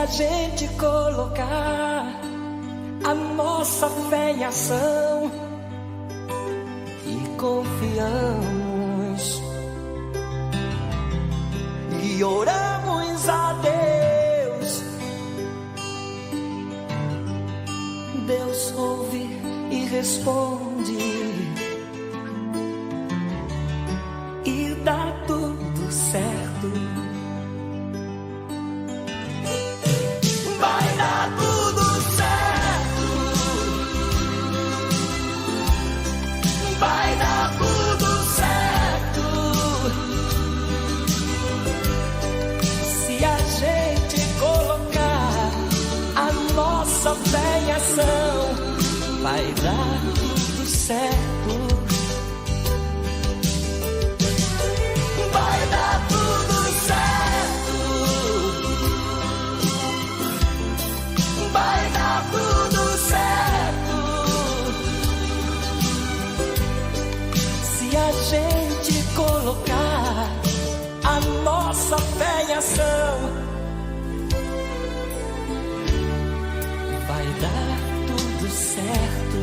a gente colocar a nossa fé em ação e confiamos e oramos a Deus, Deus ouve e responde e dá tudo certo. Vai dar tudo certo. Vai dar tudo certo. Se a gente colocar a nossa fé em ação, vai dar tudo certo. Vai dar tudo certo. Vai dar tudo certo. Se a gente colocar a nossa fé em ação, vai dar tudo certo.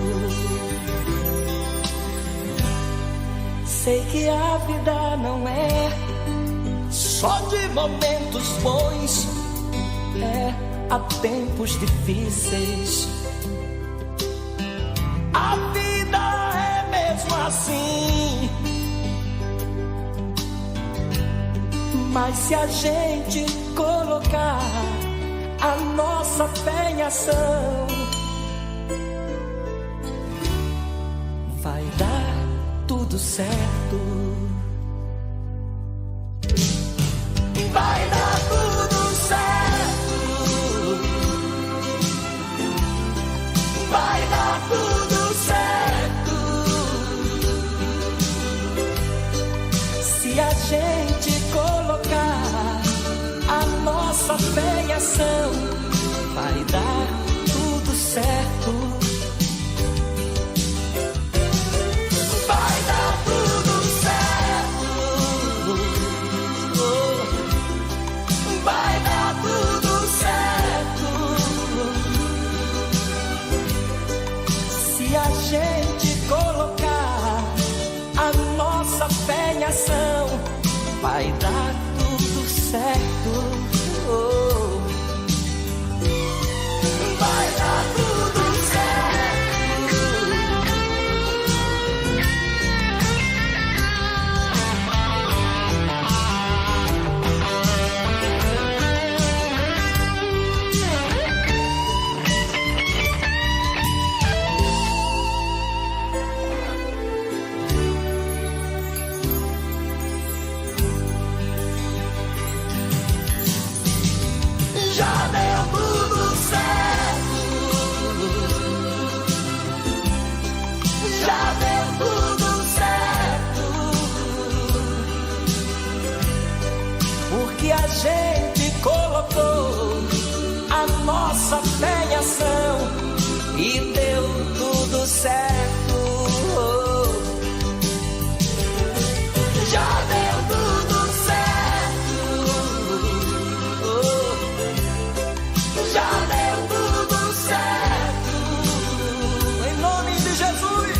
Sei que a vida não é só de momentos bons, há tempos difíceis. A vida é mesmo assim. Mas se a gente colocar a nossa fé em ação, vai dar tudo certo. Vai dar tudo certo. Vai dar tudo certo. Se a gente colocar a nossa fé em ação, vai dar tudo certo. Vai dar tudo certo. Vai dar tudo certo. Se a gente colocar a nossa fé em ação, vai dar tudo certo. Vai dar tudo certo. Já deu tudo certo. Já deu tudo certo. Porque a gente colocou a nossa fé em ação e deu tudo certo. Já deu tudo certo. Já deu tudo certo. Em nome de Jesus.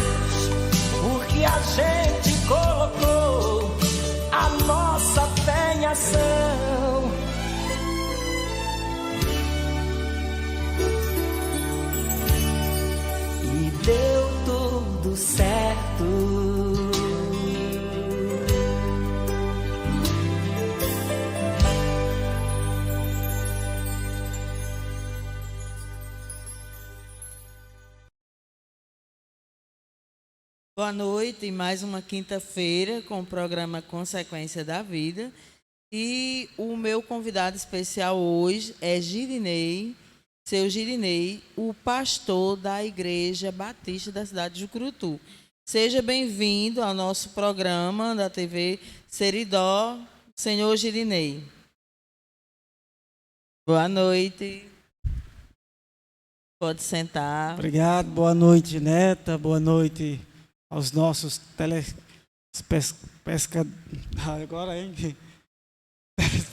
Porque a gente colocou a nossa fé em ação. E deu tudo certo. Boa noite, mais uma quinta-feira com o programa Consequência da Vida. E o meu convidado especial hoje é Girinei, seu Girinei, o pastor da Igreja Batista da cidade de Jucurutu. Seja bem-vindo ao nosso programa da TV Seridó, senhor Girinei. Boa noite. Pode sentar. Obrigado, boa noite, Neta, boa noite aos nossos agora, hein?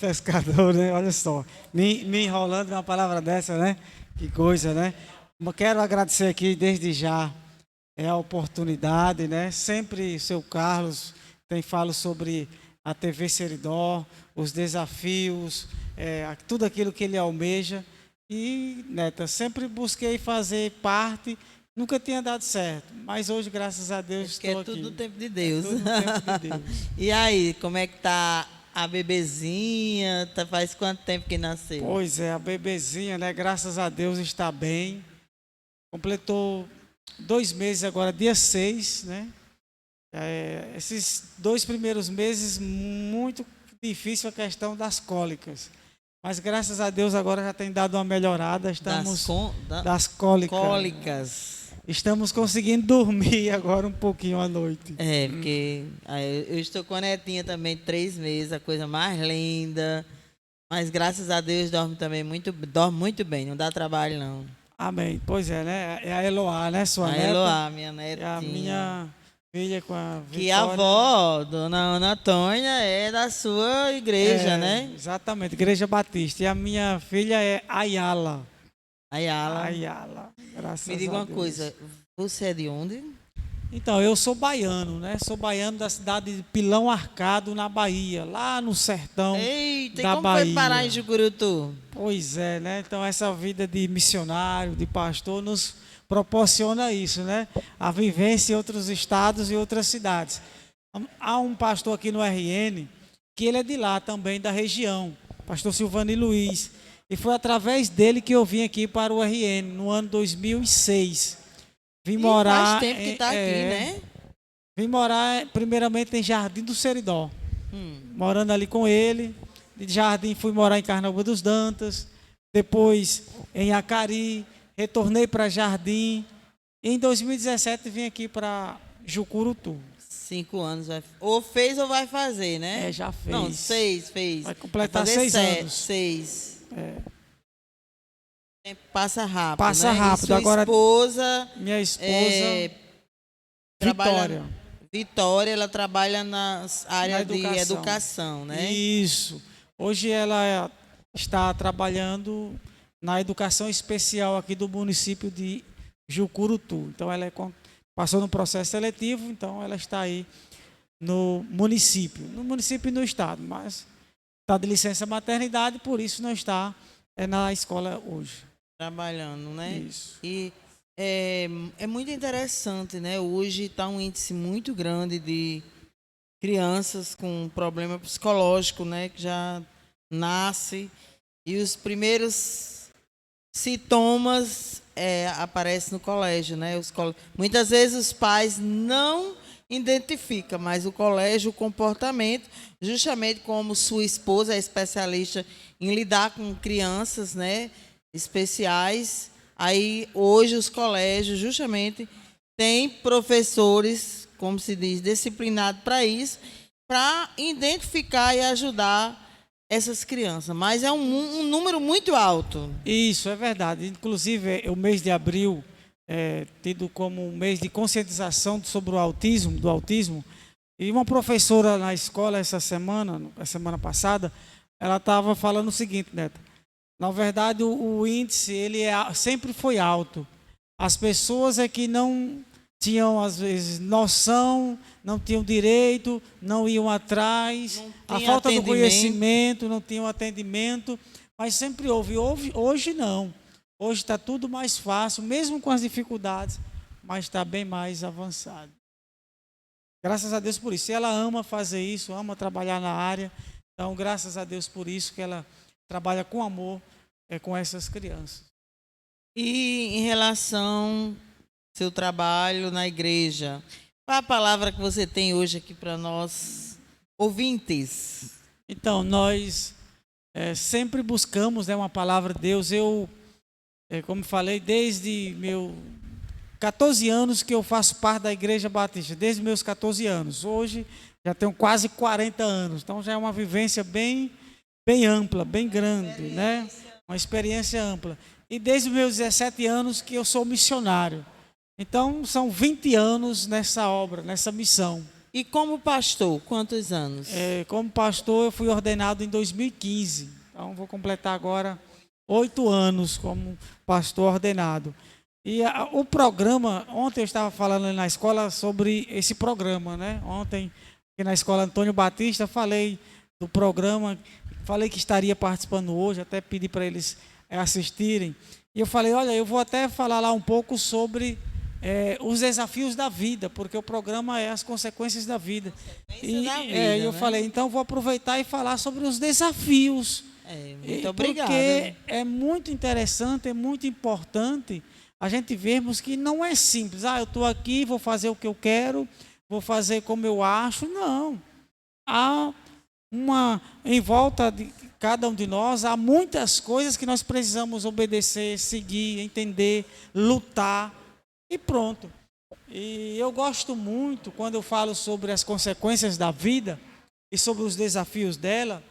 Pescador, né? Olha só. Me enrolando uma palavra dessa, né? Que coisa, né? Eu quero agradecer aqui desde já a oportunidade, né? Sempre o seu Carlos tem falo sobre a TV Seridó, os desafios, tudo aquilo que ele almeja. E, Neta, sempre busquei fazer parte, nunca tinha dado certo, mas hoje, graças a Deus, Porque estou é tudo aqui. no tempo de Deus. Tudo no tempo de Deus. E aí, como é que tá a bebezinha? Faz quanto tempo que nasceu? Pois é, a bebezinha, né? Graças a Deus está bem. Completou 2 meses agora, dia 6, né? Esses 2 primeiros meses, muito difícil a questão das cólicas. Mas graças a Deus agora já tem dado uma melhorada. Estamos das cólicas. Cólicas. Estamos conseguindo dormir agora um pouquinho à noite. Porque eu estou com a netinha também, 3 meses, a coisa mais linda. Mas graças a Deus dorme muito bem, não dá trabalho não. Amém. Pois é, né? É a Eloá, né? Sua neta. A Eloá, minha netinha. É a minha filha com a Vitória. Que a avó, dona Ana Antônia, é da sua igreja, né? Exatamente, Igreja Batista. E a minha filha é Ayala. Ayala. Graças a Deus. Me diga uma coisa, você é de onde? Então, eu sou baiano, né? Sou baiano da cidade de Pilão Arcado, na Bahia, lá no sertão. Eita, da e como Bahia. foi parar em Jucurutu? Pois é, né? Então, essa vida de missionário, de pastor, nos proporciona isso, né? A vivência em outros estados e outras cidades. Há um pastor aqui no RN, que ele é de lá também, da região, pastor Silvani Luiz. E foi através dele que eu vim aqui para o RN, no ano 2006. Vim morar... Faz tempo que está aqui, né? Vim morar, primeiramente, em Jardim do Seridó. Morando ali com ele. De Jardim fui morar em Carnaúba dos Dantas. Depois em Acari. Retornei para Jardim. E em 2017 vim aqui para Jucurutu. 5 anos. Ou fez ou vai fazer, né? Já fez. Não, 6 fez. Vai completar vai fazer 6 anos. 6. O tempo passa rápido, Passa né? rápido. E sua agora, minha esposa, Vitória, ela trabalha na área de educação. educação, né? Isso. Hoje ela está trabalhando na educação especial aqui do município de Jucurutu. Então, ela passou no processo seletivo, então ela está aí no município e no estado, mas está de licença maternidade, por isso não está na escola hoje. Trabalhando, né? Isso. E é muito interessante, né? Hoje está um índice muito grande de crianças com problema psicológico, né? Que já nasce e os primeiros sintomas aparecem no colégio, né? Muitas vezes os pais não identificam, mas o colégio, o comportamento, justamente como sua esposa é especialista em lidar com crianças, né? Especiais. Aí, hoje, os colégios, justamente, têm professores, como se diz, disciplinados para isso, para identificar e ajudar essas crianças. Mas é um número muito alto. Isso, é verdade. Inclusive, o mês de abril é tido como um mês de conscientização sobre o autismo, do autismo. E uma professora na escola essa semana passada, ela estava falando o seguinte, Neta. Na verdade, o índice sempre foi alto. As pessoas que não tinham, às vezes, noção, não tinham direito, não iam atrás, a falta do conhecimento, não tinham atendimento, mas sempre houve. Hoje não. Hoje está tudo mais fácil, mesmo com as dificuldades, mas está bem mais avançado. Graças a Deus por isso. Ela ama fazer isso, ama trabalhar na área. Então, graças a Deus por isso que ela trabalha com amor com essas crianças. E em relação ao seu trabalho na igreja, qual a palavra que você tem hoje aqui para nós, ouvintes? Então, nós sempre buscamos uma palavra de Deus. Eu, como falei, desde meus 14 anos que eu faço parte da Igreja Batista, desde meus 14 anos. Hoje já tenho quase 40 anos, então já é uma vivência bem ampla, bem grande, né? Uma experiência ampla. E desde os meus 17 anos que eu sou missionário. Então, são 20 anos nessa obra, nessa missão. E como pastor, quantos anos? Como pastor, eu fui ordenado em 2015. Então, vou completar agora 8 anos como pastor ordenado. E o programa, ontem eu estava falando na escola sobre esse programa, né? Ontem, aqui na escola Antônio Batista, falei do programa, falei que estaria participando hoje, até pedi para eles assistirem. E eu falei, olha, eu vou até falar lá um pouco sobre os desafios da vida, porque o programa é as consequências da vida. Eu falei, então vou aproveitar e falar sobre os desafios. Muito obrigada. Porque é muito interessante, é muito importante a gente vermos que não é simples. Eu estou aqui, vou fazer o que eu quero, vou fazer como eu acho. Não. Em volta de cada um de nós, há muitas coisas que nós precisamos obedecer, seguir, entender, lutar e pronto. E eu gosto muito, quando eu falo sobre as consequências da vida e sobre os desafios dela,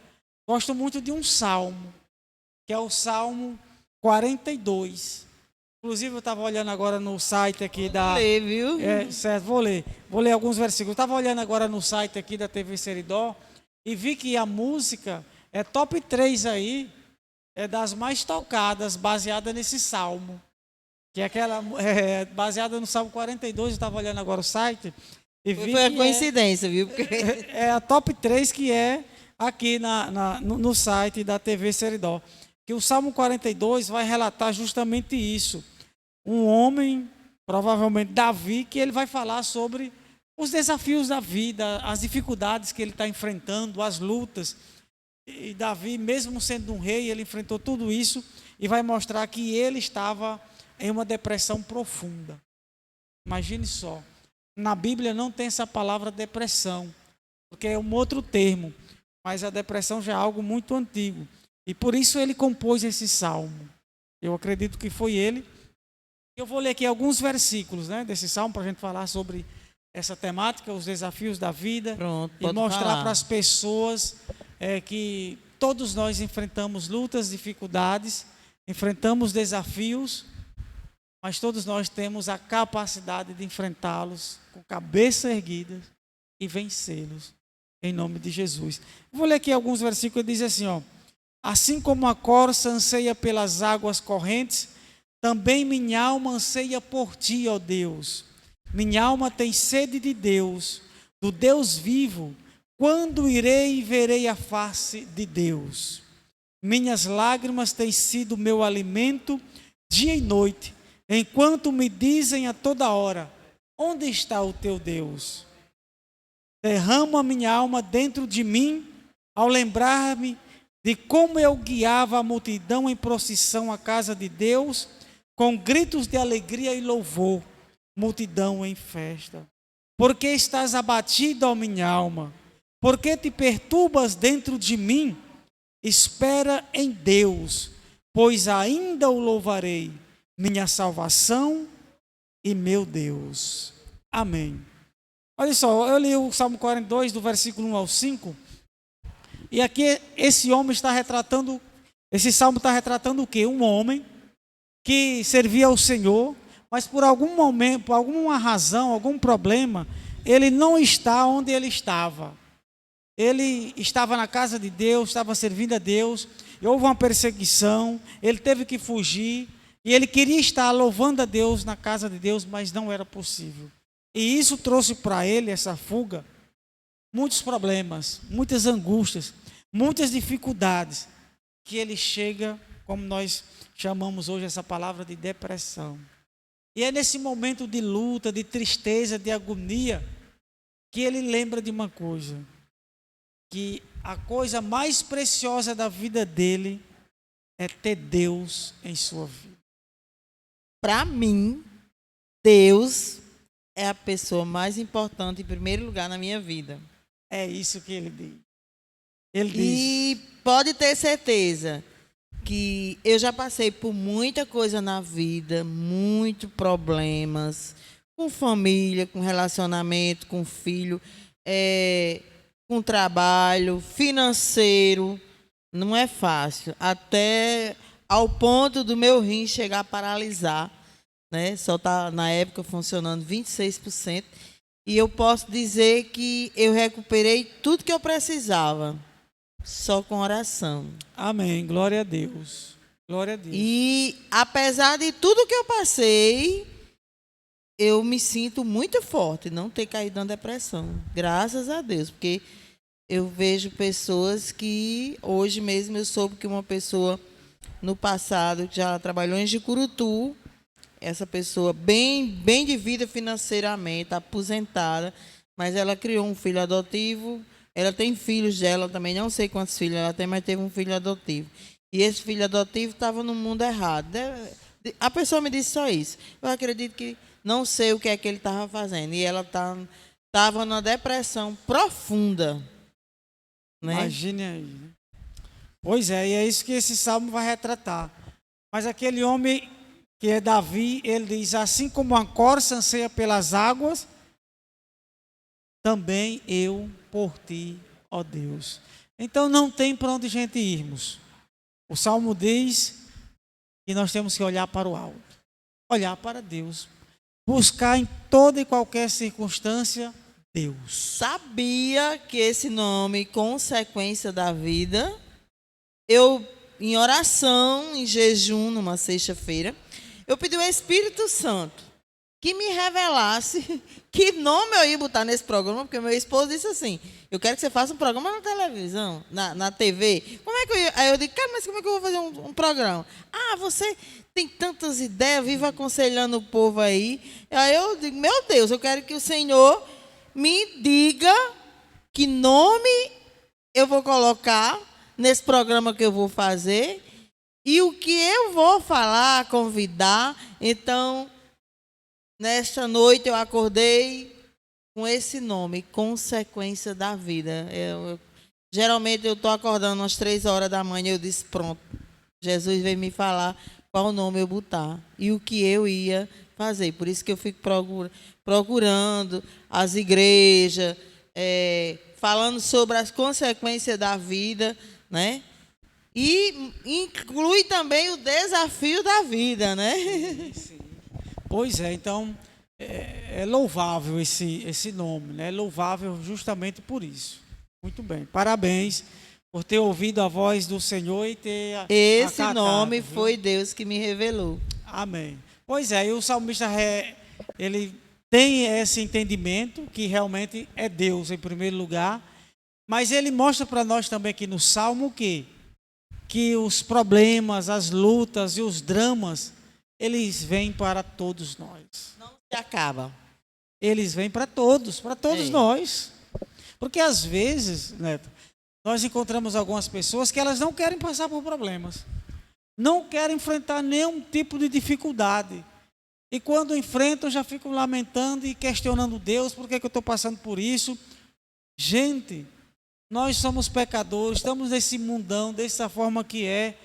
gosto muito de um salmo, que é o Salmo 42. Inclusive, eu estava olhando agora no site aqui da... Vou ler, viu? Certo, vou ler alguns versículos. Eu estava olhando agora no site aqui da TV Seridó e vi que a música é top 3 aí, é das mais tocadas, baseada nesse salmo. Que é aquela, baseada no Salmo 42, eu estava olhando agora o site e vi Foi a coincidência, viu? Porque... É a top 3 que é aqui no site da TV Seridó. Que o Salmo 42 vai relatar justamente isso. Um homem, provavelmente Davi, que ele vai falar sobre os desafios da vida, as dificuldades que ele está enfrentando, as lutas. E Davi, mesmo sendo um rei, ele enfrentou tudo isso e vai mostrar que ele estava em uma depressão profunda. Imagine só, na Bíblia não tem essa palavra depressão, porque é um outro termo, mas a depressão já é algo muito antigo. E por isso ele compôs esse salmo. Eu acredito que foi ele. Eu vou ler aqui alguns versículos, né, desse salmo para a gente falar sobre essa temática, os desafios da vida. Pronto, e mostrar para as pessoas que todos nós enfrentamos lutas, dificuldades, enfrentamos desafios, mas todos nós temos a capacidade de enfrentá-los com cabeça erguida e vencê-los, em nome de Jesus. Vou ler aqui alguns versículos, diz assim, assim como a corça anseia pelas águas correntes, também minha alma anseia por ti, ó Deus. Minha alma tem sede de Deus, do Deus vivo. Quando irei e verei a face de Deus? Minhas lágrimas têm sido meu alimento dia e noite, enquanto me dizem a toda hora, onde está o teu Deus? Derramo a minha alma dentro de mim, ao lembrar-me de como eu guiava a multidão em procissão à casa de Deus, com gritos de alegria e louvor, multidão em festa. Por que estás abatido, ó minha alma? Por que te perturbas dentro de mim? Espera em Deus, pois ainda o louvarei, minha salvação e meu Deus. Amém. Olha só, eu li o Salmo 42, do versículo 1 ao 5, e aqui esse homem está retratando, esse salmo está retratando o quê? Um homem que servia ao Senhor, mas por algum momento, por alguma razão, algum problema, ele não está onde ele estava. Ele estava na casa de Deus, estava servindo a Deus, e houve uma perseguição, ele teve que fugir, e ele queria estar louvando a Deus na casa de Deus, mas não era possível. E isso trouxe para ele, essa fuga, muitos problemas, muitas angústias, muitas dificuldades, que ele chega, como nós chamamos hoje essa palavra, de depressão. E é nesse momento de luta, de tristeza, de agonia, que ele lembra de uma coisa, que a coisa mais preciosa da vida dele é ter Deus em sua vida. Para mim, Deus é a pessoa mais importante, em primeiro lugar, na minha vida. É isso que ele diz. Ele diz. E pode ter certeza que eu já passei por muita coisa na vida, muitos problemas, com família, com relacionamento, com filho, com trabalho, financeiro. Não é fácil, até ao ponto do meu rim chegar a paralisar, né? Só está, na época, funcionando 26%. E eu posso dizer que eu recuperei tudo que eu precisava, só com oração. Amém. Glória a Deus. Glória a Deus. E apesar de tudo que eu passei, eu me sinto muito forte, não ter caído na depressão. Graças a Deus, porque eu vejo pessoas que, hoje mesmo eu soube que uma pessoa no passado já trabalhou em Jucurutu, essa pessoa bem de vida financeiramente, aposentada, mas ela criou um filho adotivo, ela tem filhos dela também, não sei quantos filhos ela tem, mas teve um filho adotivo. E esse filho adotivo estava no mundo errado. A pessoa me disse só isso. Eu acredito que não sei o que é que ele estava fazendo. E ela estava numa depressão profunda. Né? Imagine aí. Né? Pois é, e é isso que esse salmo vai retratar. Mas aquele homem que é Davi, ele diz, assim como a corça anseia pelas águas, também eu por ti, ó Deus. Então não tem para onde a gente irmos. O salmo diz que nós temos que olhar para o alto, olhar para Deus, buscar em toda e qualquer circunstância Deus. Sabia que esse nome, consequência da vida, eu, em oração, em jejum, numa sexta-feira, eu pedi ao Espírito Santo que me revelasse que nome eu ia botar nesse programa, porque meu esposo disse assim, eu quero que você faça um programa na televisão, na TV. Como é que eu ia? Aí eu digo, cara, mas como é que eu vou fazer um programa? Ah, você tem tantas ideias, vive aconselhando o povo aí. Aí eu digo, meu Deus, eu quero que o Senhor me diga que nome eu vou colocar nesse programa que eu vou fazer e o que eu vou falar, convidar. Então, nesta noite eu acordei com esse nome, Consequência da Vida. Geralmente eu estou acordando às 3 horas da manhã, eu disse, pronto, Jesus veio me falar qual nome eu botar e o que eu ia fazer. Por isso que eu fico procurando as igrejas, falando sobre as consequências da vida, né? E inclui também o desafio da vida, né? Sim. Pois é, então é louvável esse nome, né? É louvável justamente por isso. Muito bem, parabéns por ter ouvido a voz do Senhor e ter esse acatado, nome viu? foi Deus que me revelou. Amém. Pois é, e o salmista ele tem esse entendimento que realmente é Deus em primeiro lugar, mas ele mostra para nós também aqui no Salmo o quê? Que os problemas, as lutas e os dramas, eles vêm para todos nós. Não se acaba. Eles vêm para todos Ei. nós. Porque às vezes, Neto, nós encontramos algumas pessoas que elas não querem passar por problemas. Não querem enfrentar nenhum tipo de dificuldade. E quando enfrentam, já ficam lamentando e questionando Deus, por que eu estou passando por isso? Gente, nós somos pecadores, estamos nesse mundão, dessa forma que é.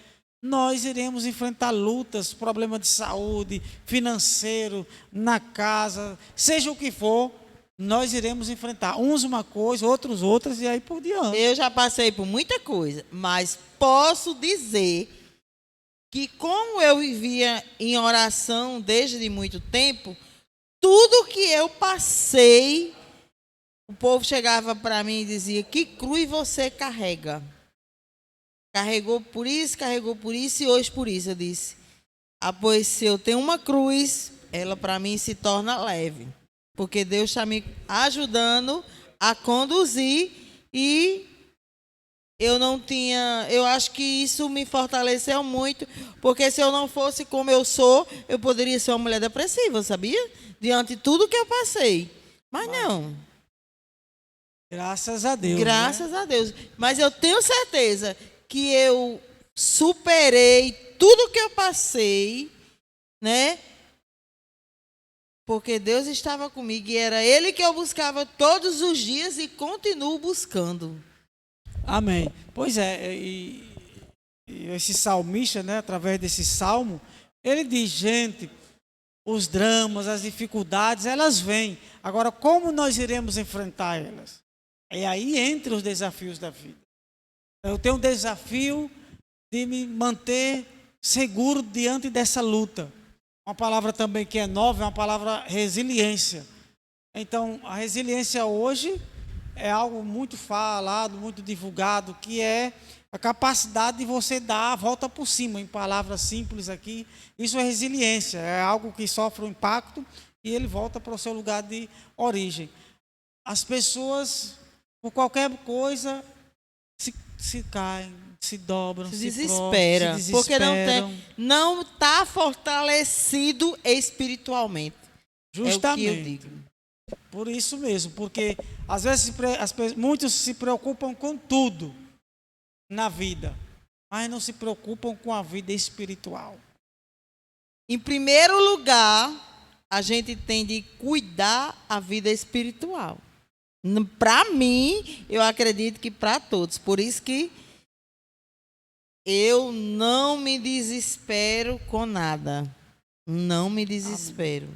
Nós iremos enfrentar lutas, problemas de saúde, financeiro, na casa, seja o que for, nós iremos enfrentar. Uns uma coisa, outros outras, e aí por diante. Eu já passei por muita coisa, mas posso dizer que como eu vivia em oração desde muito tempo, tudo que eu passei, o povo chegava para mim e dizia, que cruz você carrega? Carregou por isso e hoje por isso. Eu disse, pois se eu tenho uma cruz, ela para mim se torna leve. Porque Deus está me ajudando a conduzir e eu acho que isso me fortaleceu muito, porque se eu não fosse como eu sou, eu poderia ser uma mulher depressiva, sabia? Diante de tudo que eu passei. Mas não. Graças a Deus. Graças a Deus. Mas eu tenho certeza que eu superei tudo que eu passei, né? Porque Deus estava comigo e era Ele que eu buscava todos os dias e continuo buscando. Amém. Pois é, e esse salmista, né, através desse salmo, ele diz, gente, os dramas, as dificuldades, elas vêm. Agora, como nós iremos enfrentar elas? É aí entre os desafios da vida. Eu tenho um desafio de me manter seguro diante dessa luta. Uma palavra também que é nova, é uma palavra resiliência. Então, a resiliência hoje é algo muito falado, muito divulgado, que é a capacidade de você dar a volta por cima, em palavras simples aqui. Isso é resiliência, é algo que sofre um impacto e ele volta para o seu lugar de origem. As pessoas, por qualquer coisa, se caem, se dobram, Se se desespera, prostram, se porque desesperam. não está fortalecido espiritualmente. Justamente. É o que eu digo. Por isso mesmo, porque às vezes muitos se preocupam com tudo na vida, mas não se preocupam com a vida espiritual. Em primeiro lugar, a gente tem de cuidar a vida espiritual. Para mim, eu acredito que para todos. Por isso que eu não me desespero com nada. Não me desespero.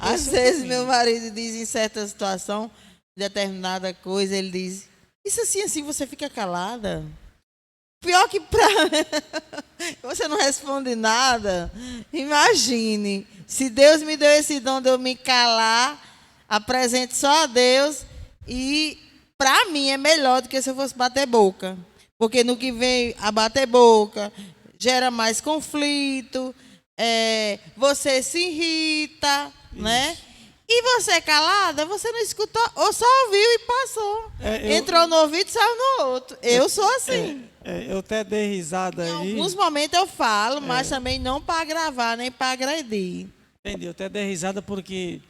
Às vezes meu marido diz em certa situação, determinada coisa, ele diz, isso assim você fica calada. Pior que você não responde nada. Imagine, se Deus me deu esse dom de eu me calar, apresente só a Deus e para mim é melhor do que se eu fosse bater boca. Porque no que vem a bater boca, gera mais conflito, você se irrita, né? E você calada, você não escutou, ou só ouviu e passou. Entrou no ouvido e saiu no outro. Eu sou assim. Eu até dei risada aí. Em alguns momentos eu falo, mas também não para gravar, nem para agredir. Entendi, eu até dei risada porque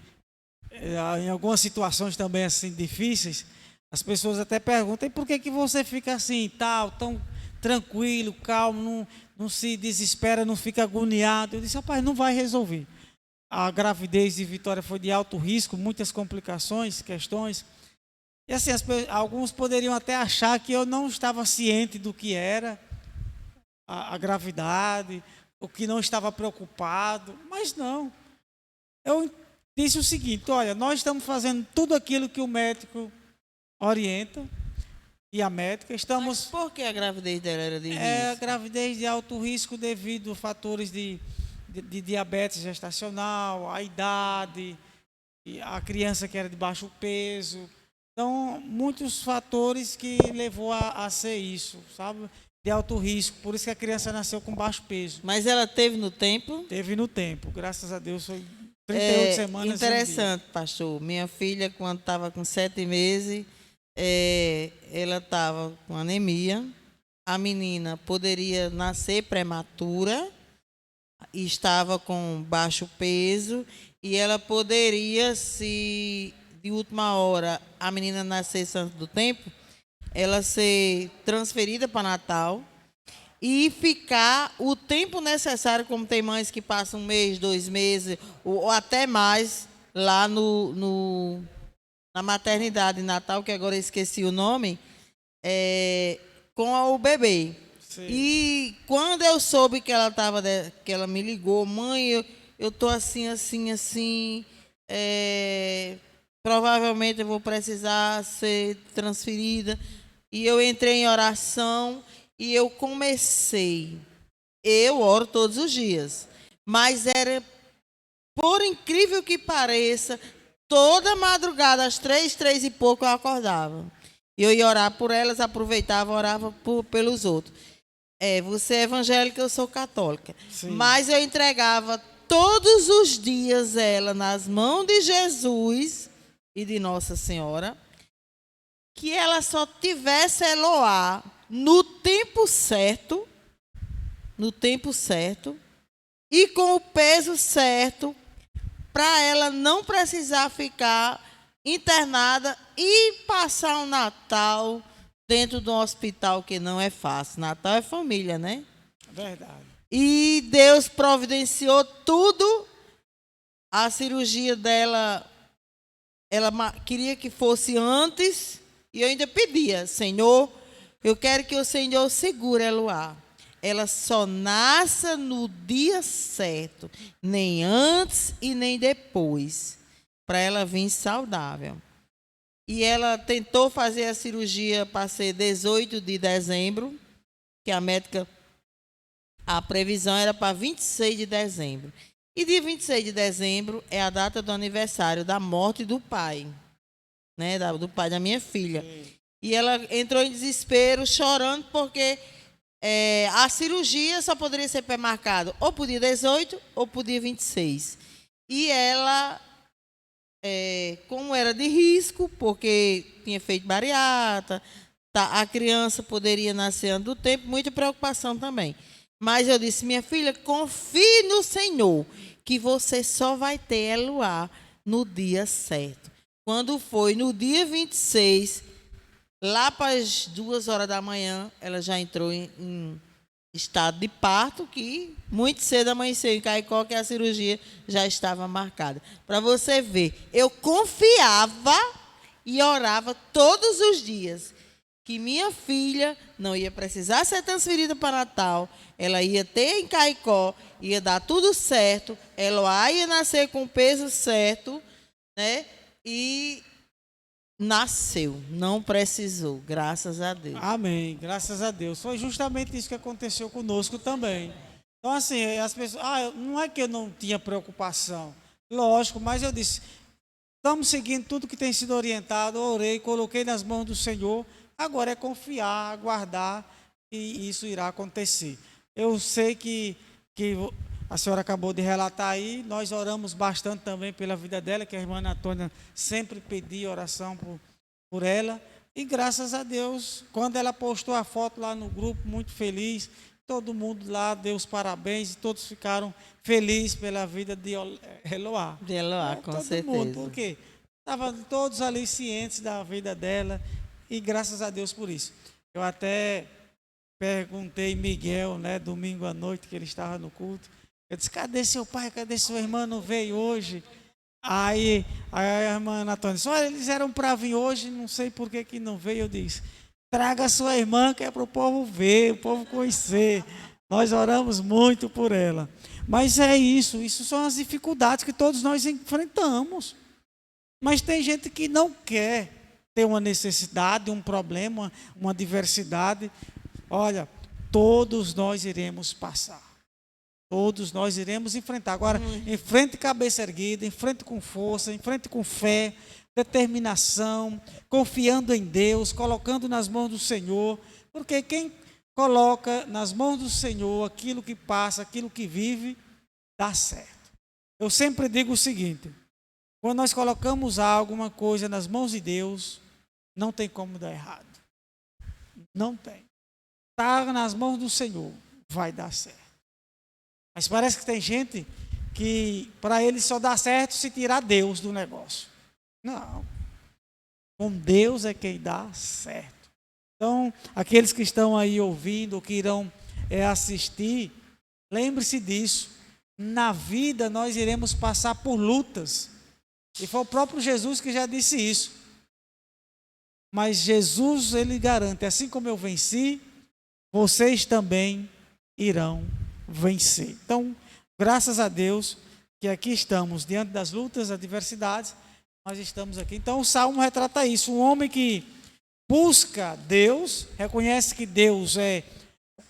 em algumas situações também assim difíceis, as pessoas até perguntam, e por que você fica assim, tal, tão tranquilo, calmo, não se desespera, não fica agoniado? Eu disse, rapaz, não vai resolver. A gravidez de Vitória foi de alto risco, muitas complicações, questões. E assim, alguns poderiam até achar que eu não estava ciente do que era a gravidade, ou que não estava preocupado, mas não. Eu disse o seguinte, olha, nós estamos fazendo tudo aquilo que o médico orienta, e a médica, estamos... Mas por que a gravidez dela era de risco? É gravidez de alto risco devido a fatores de diabetes gestacional, a idade, e a criança que era de baixo peso. Então, muitos fatores que levou a ser isso, sabe? De alto risco. Por isso que a criança nasceu com baixo peso. Mas ela teve no tempo? Teve no tempo. Graças a Deus, foi 38 semanas. Interessante, pastor. Minha filha, quando estava com 7 meses, ela estava com anemia. A menina poderia nascer prematura, estava com baixo peso, e ela poderia, se de última hora a menina nascesse antes do tempo, ela ser transferida para Natal e ficar o tempo necessário, como tem mães que passam 1 mês, 2 meses, ou até mais, lá na maternidade em Natal, que agora eu esqueci o nome, com o bebê. Sim. E quando eu soube que que ela me ligou, mãe, eu tô assim, provavelmente eu vou precisar ser transferida. E eu entrei em oração e eu comecei. Eu oro todos os dias, mas era, por incrível que pareça, toda madrugada, às 3 e pouco, eu acordava. Eu ia orar por elas, aproveitava, orava pelos outros. Você é evangélica, eu sou católica. Sim. Mas eu entregava todos os dias ela nas mãos de Jesus e de Nossa Senhora, que ela só tivesse Eloá no tempo certo, e com o peso certo, para ela não precisar ficar internada e passar um Natal dentro de um hospital, que não é fácil. Natal é família, né? Verdade. E Deus providenciou tudo. A cirurgia dela, ela queria que fosse antes, e eu ainda pedia, Senhor, eu quero que o Senhor segure Eloá. Ela só nasça no dia certo, nem antes e nem depois, para ela vir saudável. E ela tentou fazer a cirurgia para ser 18 de dezembro, que a médica, a previsão era para 26 de dezembro. E dia 26 de dezembro é a data do aniversário da morte do pai, né, do pai da minha filha. E ela entrou em desespero, chorando, porque a cirurgia só poderia ser marcada ou para o dia 18 ou para o dia 26. E ela, como era de risco, porque tinha feito bariátrica, a criança poderia nascer antes do tempo, muita preocupação também. Mas eu disse, minha filha, confie no Senhor, que você só vai ter Eloá no dia certo. Quando foi no dia 26, lá para as 2 horas da manhã, ela já entrou em estado de parto, que muito cedo amanheceu em Caicó, que a cirurgia já estava marcada. Para você ver, eu confiava e orava todos os dias que minha filha não ia precisar ser transferida para Natal, ela ia ter em Caicó, ia dar tudo certo, Eloá ia nascer com o peso certo, né? E nasceu, não precisou, graças a Deus. Amém, graças a Deus. Foi justamente isso que aconteceu conosco também. Então, assim, as pessoas, não é que eu não tinha preocupação, lógico, mas eu disse, estamos seguindo tudo que tem sido orientado, eu orei, coloquei nas mãos do Senhor, agora é confiar, aguardar, e isso irá acontecer. Eu sei que a senhora acabou de relatar aí, nós oramos bastante também pela vida dela, que a irmã Antônia sempre pedia oração por ela, e graças a Deus, quando ela postou a foto lá no grupo, muito feliz, todo mundo lá deu os parabéns, e todos ficaram felizes pela vida de Eloá. De Eloá, com todo certeza. mundo, porque estavam todos ali cientes da vida dela, e graças a Deus por isso. Eu até perguntei Miguel, né, domingo à noite, que ele estava no culto. Eu disse, cadê seu pai? Cadê sua irmã? Não veio hoje? Aí a irmã Antônia disse, olha, eles eram para vir hoje, não sei por que não veio. Eu disse, traga sua irmã, que é para o povo ver, o povo conhecer. Nós oramos muito por ela. Mas é isso são as dificuldades que todos nós enfrentamos. Mas tem gente que não quer ter uma necessidade, um problema, uma diversidade. Olha, todos nós iremos passar. Todos nós iremos enfrentar. Agora, enfrente cabeça erguida, enfrente com força, enfrente com fé, determinação, confiando em Deus, colocando nas mãos do Senhor. Porque quem coloca nas mãos do Senhor aquilo que passa, aquilo que vive, dá certo. Eu sempre digo o seguinte, quando nós colocamos alguma coisa nas mãos de Deus, não tem como dar errado. Não tem. Está nas mãos do Senhor, vai dar certo. Mas parece que tem gente que para ele só dá certo se tirar Deus do negócio. Não. Com Deus é quem dá certo. Então, aqueles que estão aí ouvindo, ou que irão assistir, lembre-se disso. Na vida nós iremos passar por lutas. E foi o próprio Jesus que já disse isso. Mas Jesus, ele garante, assim como eu venci, vocês também irão vencer. Então, graças a Deus que aqui estamos, diante das lutas, adversidades, nós estamos aqui. Então, o Salmo retrata isso, um homem que busca Deus, reconhece que Deus é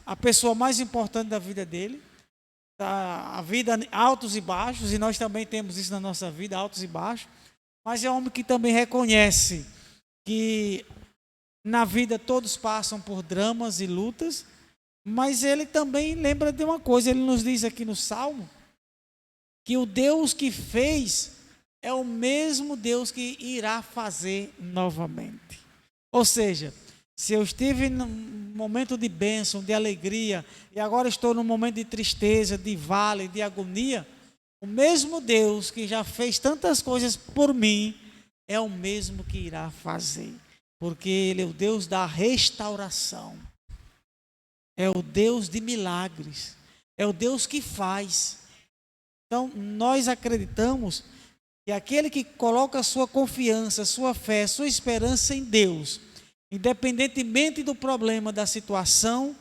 a pessoa mais importante da vida dele, a vida altos e baixos, e nós também temos isso na nossa vida, altos e baixos, mas é um homem que também reconhece que na vida todos passam por dramas e lutas, mas ele também lembra de uma coisa, ele nos diz aqui no Salmo, que o Deus que fez é o mesmo Deus que irá fazer novamente. Ou seja, se eu estive num momento de bênção, de alegria, e agora estou num momento de tristeza, de vale, de agonia, o mesmo Deus que já fez tantas coisas por mim, é o mesmo que irá fazer, porque Ele é o Deus da restauração, é o Deus de milagres, é o Deus que faz. Então, nós acreditamos que aquele que coloca a sua confiança, sua fé, sua esperança em Deus, independentemente do problema, da situação,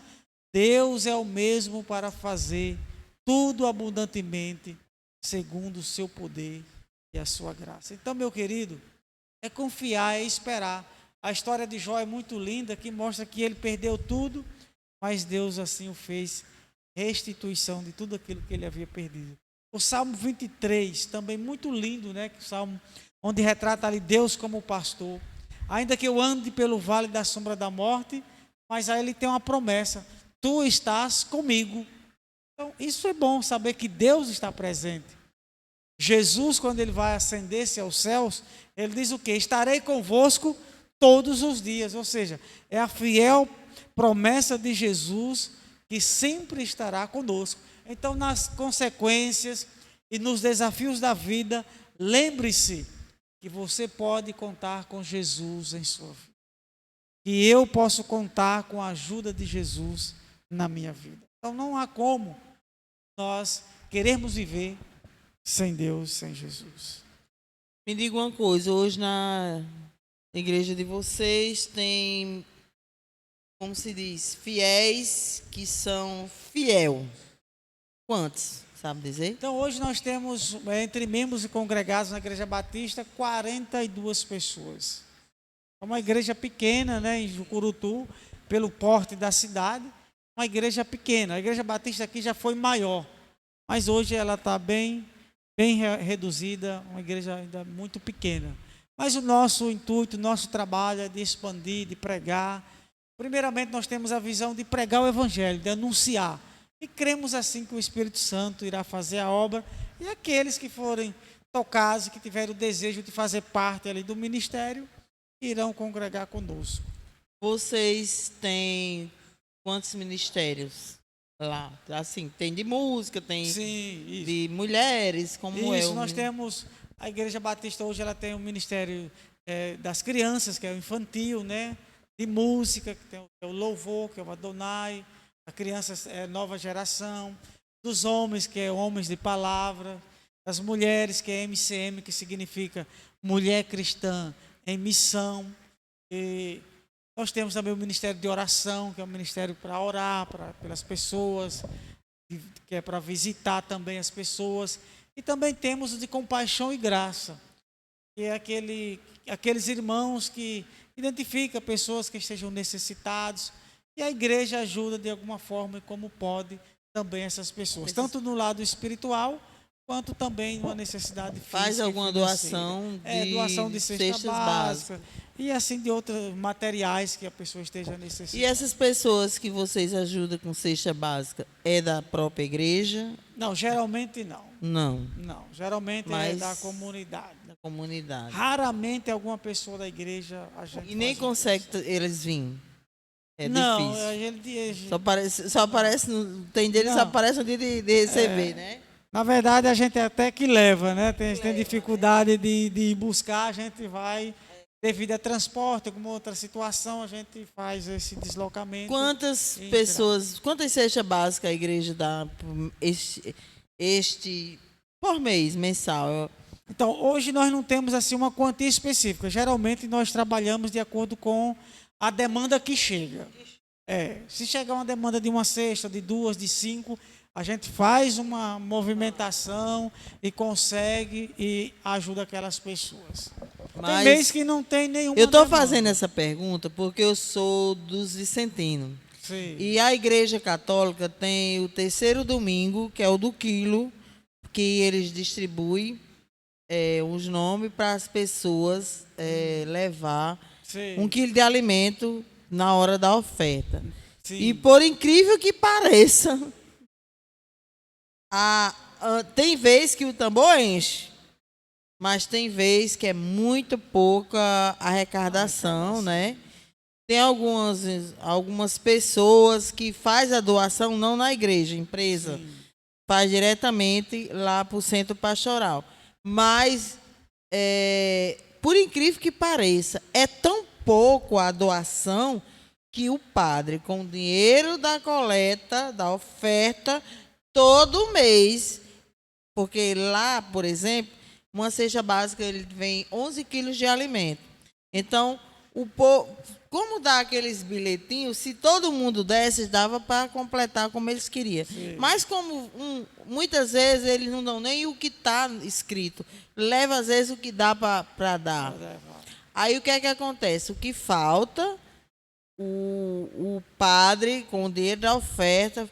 Deus é o mesmo para fazer tudo abundantemente, segundo o seu poder e a sua graça. Então, meu querido, é confiar, é esperar. A história de Jó é muito linda, que mostra que ele perdeu tudo, mas Deus assim o fez, restituição de tudo aquilo que ele havia perdido. O Salmo 23, também muito lindo, né? Que o Salmo onde retrata ali Deus como pastor. Ainda que eu ande pelo vale da sombra da morte, mas aí ele tem uma promessa: tu estás comigo. Então, isso é bom, saber que Deus está presente. Jesus, quando ele vai ascender-se aos céus, ele diz o quê? Estarei convosco todos os dias. Ou seja, é a fiel promessa de Jesus que sempre estará conosco. Então, nas consequências e nos desafios da vida, lembre-se que você pode contar com Jesus em sua vida. Que eu posso contar com a ajuda de Jesus na minha vida. Então, não há como nós queremos viver sem Deus, sem Jesus. Me diga uma coisa, hoje na igreja de vocês tem, como se diz, fiéis que são fiel. Quantos, sabe dizer? Então, hoje nós temos, entre membros e congregados na Igreja Batista, 42 pessoas. É uma igreja pequena, né, em Jucurutu, pelo porte da cidade, uma igreja pequena. A Igreja Batista aqui já foi maior, mas hoje ela está bem reduzida, uma igreja ainda muito pequena. Mas o nosso intuito, o nosso trabalho é de expandir, de pregar. Primeiramente, nós temos a visão de pregar o Evangelho, de anunciar. E cremos assim que o Espírito Santo irá fazer a obra. E aqueles que forem tocados, que tiverem o desejo de fazer parte ali do ministério, irão congregar conosco. Vocês têm quantos ministérios lá? Assim, tem de música, tem Sim, isso. de mulheres, como Isso, é? nós temos, a Igreja Batista hoje ela tem um ministério das crianças, que é o infantil, né? De música, que tem o louvor, que é o Adonai, a criança é nova geração, dos homens, que é homens de palavra, das mulheres, que é MCM, que significa mulher cristã em missão. E nós temos também o ministério de oração, que é um ministério para orar pelas pessoas, que é para visitar também as pessoas. E também temos o de compaixão e graça, que é aqueles irmãos que identificam pessoas que estejam necessitados, e a igreja ajuda de alguma forma e como pode também essas pessoas, tanto no lado espiritual, quanto também numa necessidade física. Faz alguma doação doação de cesta cestas básica, básicas. e assim de outros materiais que a pessoa esteja necessitando. E essas pessoas que vocês ajudam com cesta básica, é da própria igreja? Não, geralmente não. Não, Não, geralmente é Mas da comunidade. da comunidade. Raramente alguma pessoa da igreja a gente E nem faz uma consegue doação. eles virem. É Não, difícil. a gente, Só aparece, tem deles Não. só aparece no dia de receber, né? na verdade, a gente até que leva, né? Tem dificuldade de ir buscar, a gente vai, devido a transporte, alguma outra situação, a gente faz esse deslocamento. Quantas e pessoas, quantas cestas básicas a igreja dá por mês, mensal? Então, hoje nós não temos assim uma quantia específica. Geralmente nós trabalhamos de acordo com a demanda que chega. Se chegar uma demanda de uma cesta, de 2, de 5, a gente faz uma movimentação e consegue e ajuda aquelas pessoas. Tem Mas mês que não tem nenhuma eu estou demanda. fazendo essa pergunta porque eu sou dos vicentinos. Sim. E a igreja católica tem o terceiro domingo, que é o do quilo, que eles distribuem os nomes para as pessoas levar Sim. 1 quilo de alimento na hora da oferta. Sim. E por incrível que pareça, tem vez que o tambor enche, mas tem vez que é muito pouca arrecadação, né? Tem algumas pessoas que faz a doação não na igreja, empresa, faz diretamente lá para o centro pastoral. Mas, por incrível que pareça, é tão pouco a doação que o padre, com o dinheiro da coleta, da oferta, todo mês, porque lá, por exemplo, uma cesta básica, ele vem 11 quilos de alimento. Então, como dá aqueles bilhetinhos, se todo mundo desse, dava para completar como eles queriam. Sim. Mas como muitas vezes eles não dão nem o que está escrito, leva às vezes o que dá para dar. Aí o que é que acontece? O que falta, o padre, com o dinheiro da oferta,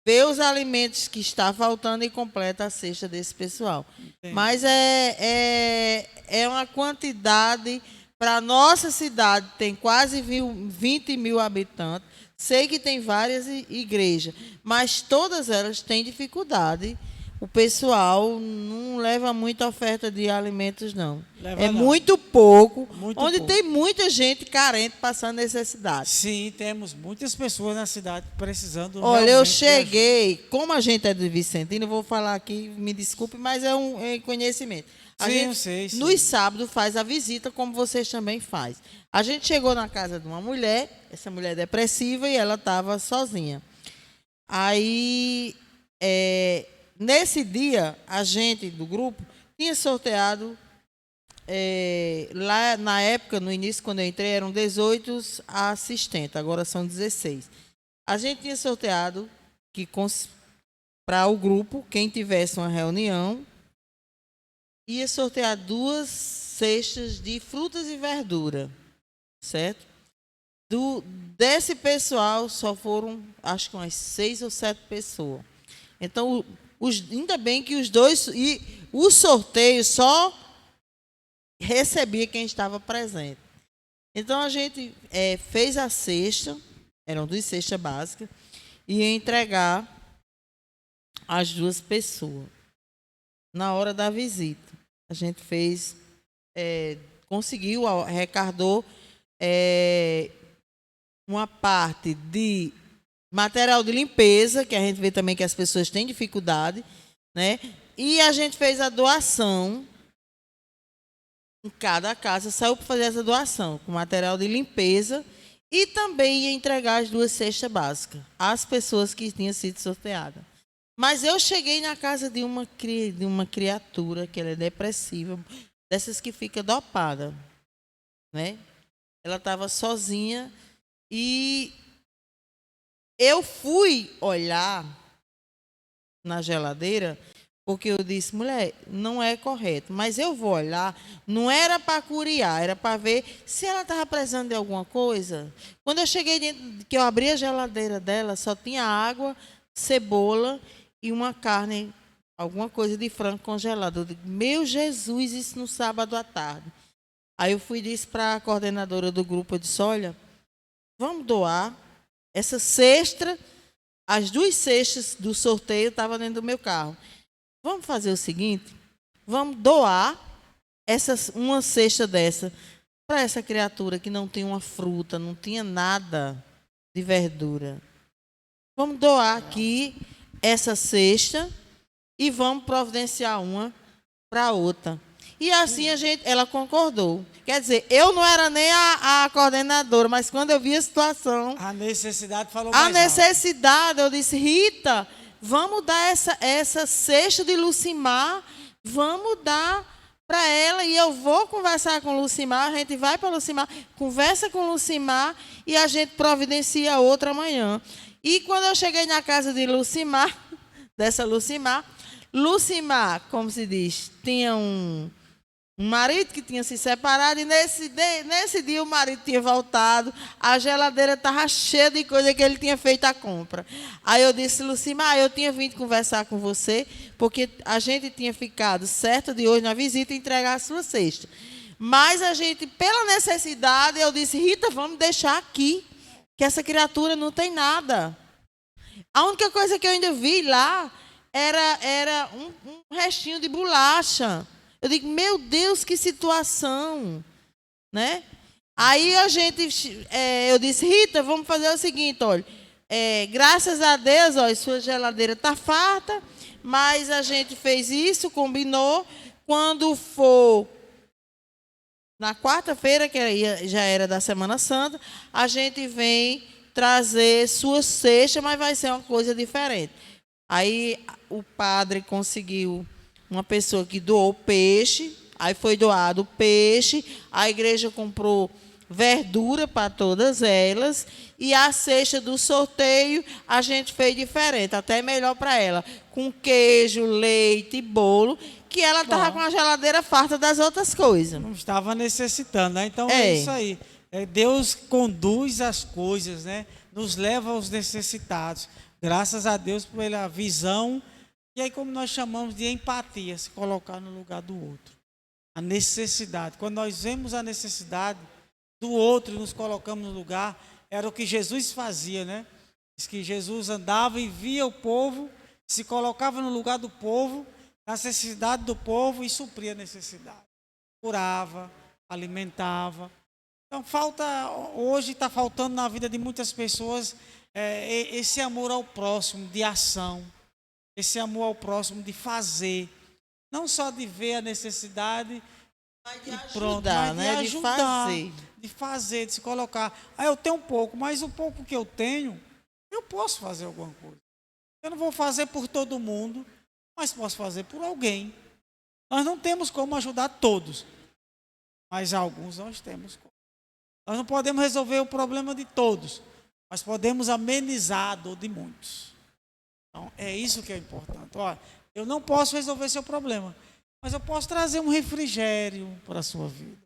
vê os alimentos que está faltando e completa a cesta desse pessoal. Entendi. Mas é uma quantidade, para a nossa cidade, tem quase 20 mil habitantes. Sei que tem várias igrejas, mas todas elas têm dificuldade. O pessoal não leva muita oferta de alimentos, não. Leva não. Muito pouco, Muito onde pouco. tem muita gente carente passando necessidade. Sim, temos muitas pessoas na cidade precisando. Olha, eu realmente de cheguei, como a gente é do Vicentino, eu vou falar aqui, me desculpe, mas é um conhecimento. A Sim, gente, eu sei, sim. nos sábados, faz a visita, como vocês também fazem. A gente chegou na casa de uma mulher, essa mulher é depressiva, e ela estava sozinha. Aí, nesse dia, a gente do grupo tinha sorteado, lá na época, no início, quando eu entrei, eram 18 assistentes, agora são 16. A gente tinha sorteado que para o grupo, quem tivesse uma reunião, ia sortear 2 cestas de frutas e verdura, certo? Desse pessoal, só foram, acho que umas 6 ou 7 pessoas. Então, ainda bem que os dois... E o sorteio só recebia quem estava presente. Então, a gente fez a cesta, eram 2 cestas básicas, e ia entregar às 2 pessoas. Na hora da visita, a gente fez, conseguiu, arrecadou uma parte de material de limpeza, que a gente vê também que as pessoas têm dificuldade, né? E a gente fez a doação, em cada casa, saiu para fazer essa doação, com material de limpeza, e também ia entregar as 2 cestas básicas às pessoas que tinham sido sorteadas. Mas eu cheguei na casa de uma criatura, que ela é depressiva, dessas que fica dopada, né? Ela estava sozinha e eu fui olhar na geladeira, porque eu disse, mulher, não é correto, mas eu vou olhar, não era para curiar, era para ver se ela estava precisando de alguma coisa. Quando eu cheguei dentro, que eu abri a geladeira dela, só tinha água, cebola e uma carne, alguma coisa de frango congelado. Eu digo, meu Jesus, isso no sábado à tarde. Aí eu fui e disse para a coordenadora do grupo, eu disse, olha, vamos doar essa cesta, as 2 cestas do sorteio estavam dentro do meu carro. Vamos fazer o seguinte, vamos doar uma cesta dessa para essa criatura que não tem uma fruta, não tinha nada de verdura. Vamos doar aqui essa cesta e vamos providenciar uma para outra. E assim ela concordou. Quer dizer, eu não era nem a coordenadora, mas quando eu vi a situação... A necessidade falou A mais necessidade, eu disse, Rita, vamos dar essa cesta de Lucimar, vamos dar para ela e eu vou conversar com Lucimar, a gente vai para Lucimar, conversa com Lucimar e a gente providencia outra amanhã. E quando eu cheguei na casa de Lucimar, Lucimar, como se diz, tinha um marido que tinha se separado e nesse dia o marido tinha voltado, a geladeira estava cheia de coisa que ele tinha feito a compra. Aí eu disse, Lucimar, eu tinha vindo conversar com você, porque a gente tinha ficado certo de hoje na visita entregar a sua cesta. Mas a gente, pela necessidade, eu disse, Rita, vamos deixar aqui, que essa criatura não tem nada. A única coisa que eu ainda vi lá era um restinho de bolacha. Eu digo, meu Deus, que situação, né? Aí eu disse, Rita, vamos fazer o seguinte, olha, graças a Deus, olha, sua geladeira está farta, mas a gente fez isso, combinou, quando for na quarta-feira, que já era da Semana Santa, a gente vem trazer sua cesta, mas vai ser uma coisa diferente. Aí o padre conseguiu uma pessoa que doou peixe, aí foi doado peixe, a igreja comprou verdura para todas elas, e a cesta do sorteio a gente fez diferente, até melhor para ela, com queijo, leite e bolo, que ela estava com a geladeira farta das outras coisas. Não estava necessitando, né? Então é isso aí. Deus conduz as coisas, né? Nos leva aos necessitados. Graças a Deus pela visão, e aí como nós chamamos de empatia, se colocar no lugar do outro. A necessidade. Quando nós vemos a necessidade do outro e nos colocamos no lugar, era o que Jesus fazia, né? Diz que Jesus andava e via o povo, se colocava no lugar do povo, na necessidade do povo e supria a necessidade. Curava, alimentava. Então hoje está faltando na vida de muitas pessoas esse amor ao próximo, de ação. Esse amor ao próximo, de fazer. Não só de ver a necessidade Mas de e ajudar, pronto, mas né? de ajudar, De fazer. de fazer, de se colocar. Eu tenho um pouco, mas o pouco que eu tenho, eu posso fazer alguma coisa. Eu não vou fazer por todo mundo, mas posso fazer por alguém. Nós não temos como ajudar todos, mas alguns nós temos como. Nós não podemos resolver o problema de todos, mas podemos amenizar a dor de muitos. Então, é isso que é importante. Olha, eu não posso resolver seu problema, mas eu posso trazer um refrigério para a sua vida.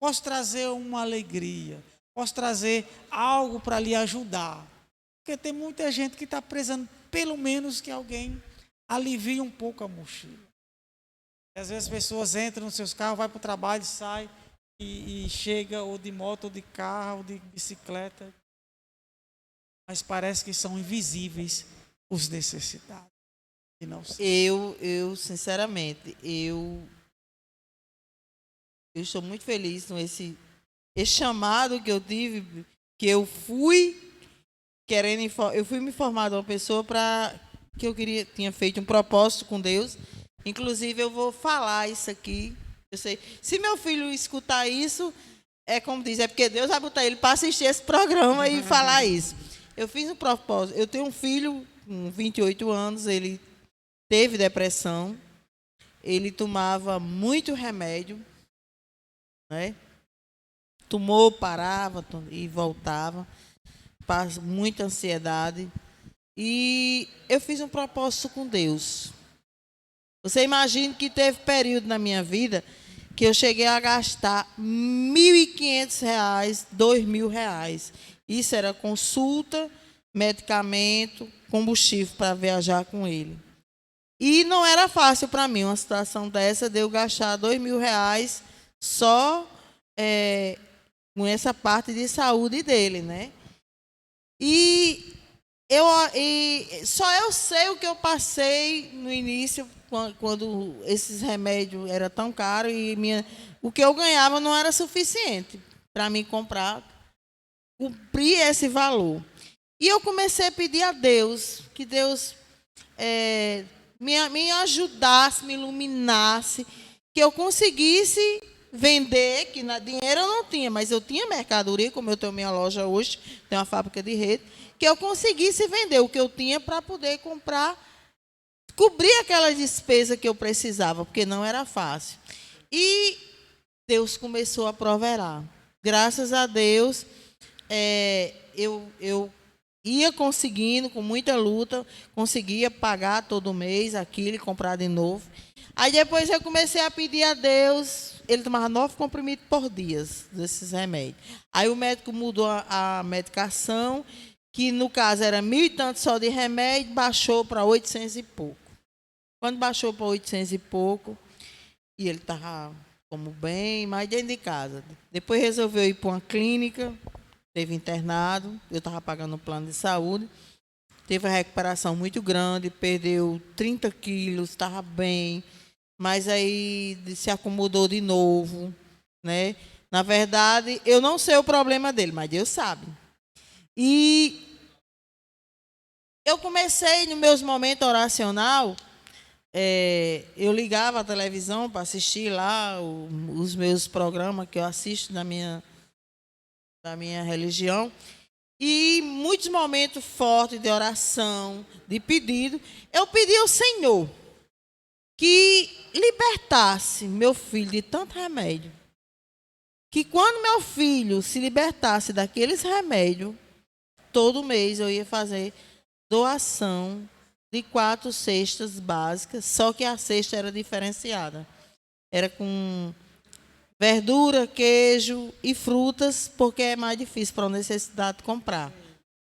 Posso trazer uma alegria. Posso trazer algo para lhe ajudar. Porque tem muita gente que está precisando, pelo menos que alguém alivie um pouco a mochila. E às vezes as pessoas entram nos seus carros, vai para o trabalho, sai e chega ou de moto, ou de carro, ou de bicicleta. Mas parece que são invisíveis os necessitados. E não são. Eu sinceramente, eu estou muito feliz com esse chamado que eu tive, que eu fui eu fui me formar de uma pessoa que eu tinha feito um propósito com Deus. Inclusive, eu vou falar isso aqui. Eu sei, se meu filho escutar isso, é como diz, é porque Deus vai botar ele para assistir esse programa e falar isso. Eu fiz um propósito. Eu tenho um filho com 28 anos, ele teve depressão, ele tomava muito remédio, né? Tomou, parava e voltava, muita ansiedade. E eu fiz um propósito com Deus. Você imagina que teve período na minha vida que eu cheguei a gastar R$1.500, R$2.000. Isso era consulta, medicamento, combustível para viajar com ele. E não era fácil para mim uma situação dessa de eu gastar R$2.000 só com essa parte de saúde dele, né? E só eu sei o que eu passei no início, quando esses remédios eram tão caros e o que eu ganhava não era suficiente para me comprar, cumprir esse valor. E eu comecei a pedir a Deus, que Deus me ajudasse, me iluminasse, que eu conseguisse vender, que dinheiro eu não tinha, mas eu tinha mercadoria, como eu tenho minha loja hoje, tenho uma fábrica de rede, que eu conseguisse vender o que eu tinha para poder comprar, cobrir aquela despesa que eu precisava, porque não era fácil. E Deus começou a proverar. Graças a Deus, eu ia conseguindo, com muita luta, conseguia pagar todo mês aquilo e comprar de novo. Aí depois eu comecei a pedir a Deus, ele tomava 9 comprimidos por dia desses remédios. Aí o médico mudou a medicação, que no caso era 1.000 e tanto só de remédio, baixou para 800 e pouco. Quando baixou para 800 e pouco, e ele estava como bem, mais dentro de casa. Depois resolveu ir para uma clínica, teve internado, eu estava pagando um plano de saúde, teve uma recuperação muito grande, perdeu 30 quilos, estava bem, mas aí se acomodou de novo, né? Na verdade, eu não sei o problema dele, mas Deus sabe. E eu comecei, nos meus momentos oracional, eu ligava a televisão para assistir lá os meus programas que eu assisto da minha religião. E muitos momentos fortes de oração, de pedido, eu pedi ao Senhor que libertasse meu filho de tanto remédio. Que quando meu filho se libertasse daqueles remédios, todo mês eu ia fazer doação de 4 cestas básicas, só que a cesta era diferenciada. Era com verdura, queijo e frutas, porque é mais difícil para o necessitado comprar,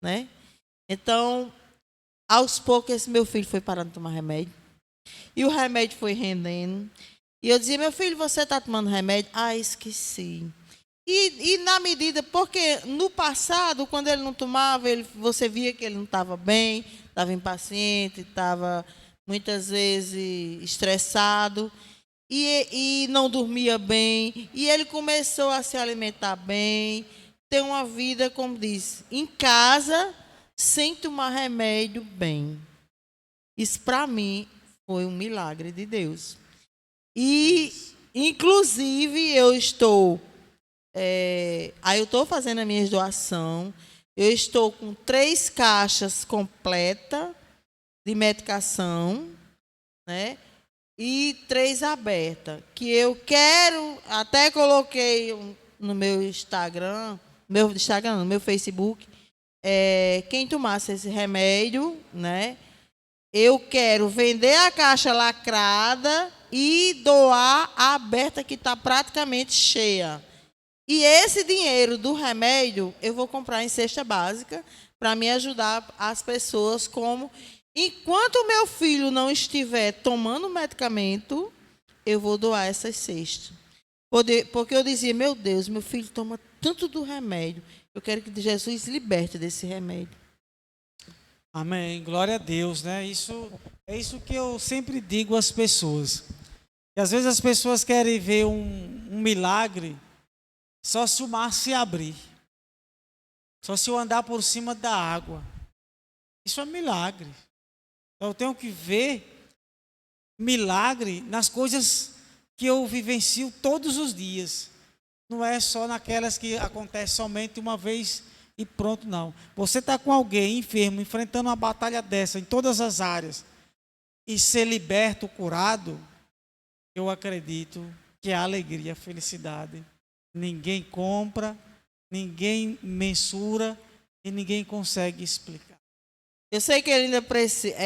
né? Então, Aos poucos, esse meu filho foi parando de tomar remédio. E o remédio foi rendendo. E eu dizia, meu filho, você está tomando remédio? Ah, esqueci. E na medida, porque no passado, quando ele não tomava, você via que ele não estava bem, estava impaciente, estava muitas vezes estressado e não dormia bem. E ele começou a se alimentar bem, ter uma vida, como diz, em casa, sem tomar remédio bem. Isso, para mim, foi um milagre de Deus. E, inclusive, eu estou fazendo a minha doação. Eu estou com 3 caixas completas de medicação, né? E 3 abertas. Que eu quero, até coloquei no meu Instagram, no meu Facebook, quem tomasse esse remédio, né? Eu quero vender a caixa lacrada e doar a aberta que está praticamente cheia. E esse dinheiro do remédio eu vou comprar em cesta básica para me ajudar as pessoas como... Enquanto o meu filho não estiver tomando medicamento, eu vou doar essas cestas. Porque eu dizia, meu Deus, meu filho toma tanto do remédio. Eu quero que Jesus liberte desse remédio. Amém. Glória a Deus, né? É isso que eu sempre digo às pessoas. E às vezes as pessoas querem ver um milagre só se o mar se abrir. Só se eu andar por cima da água. Isso é milagre. Então eu tenho que ver milagre nas coisas que eu vivencio todos os dias. Não é só naquelas que acontecem somente uma vez e pronto, não. Você está com alguém enfermo, enfrentando uma batalha dessa em todas as áreas, e ser liberto, curado, eu acredito que é alegria, felicidade. Ninguém compra, ninguém mensura e ninguém consegue explicar. Eu sei que ele ainda precisa,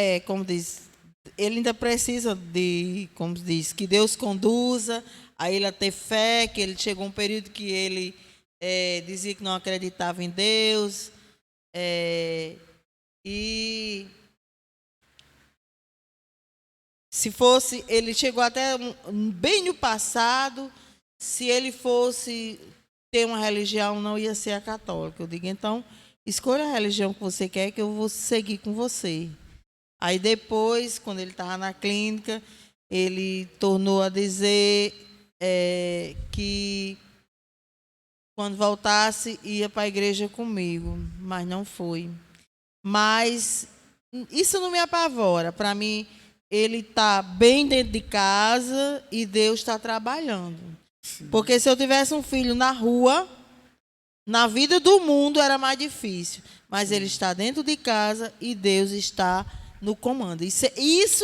ele ainda precisa de, como diz, que Deus conduza a ele a ter fé, que ele chegou um período que ele dizia que não acreditava em Deus. E se fosse, ele chegou até bem no passado, se ele fosse ter uma religião, não ia ser a católica. Eu digo, então, escolha a religião que você quer, que eu vou seguir com você. Aí depois, quando ele estava na clínica, ele tornou a dizer que quando voltasse ia para a igreja comigo, mas não foi. Mas isso não me apavora. Para mim, ele está bem dentro de casa e Deus está trabalhando. Sim. Porque se eu tivesse um filho na rua, na vida do mundo era mais difícil. Mas ele está dentro de casa e Deus está no comando. Isso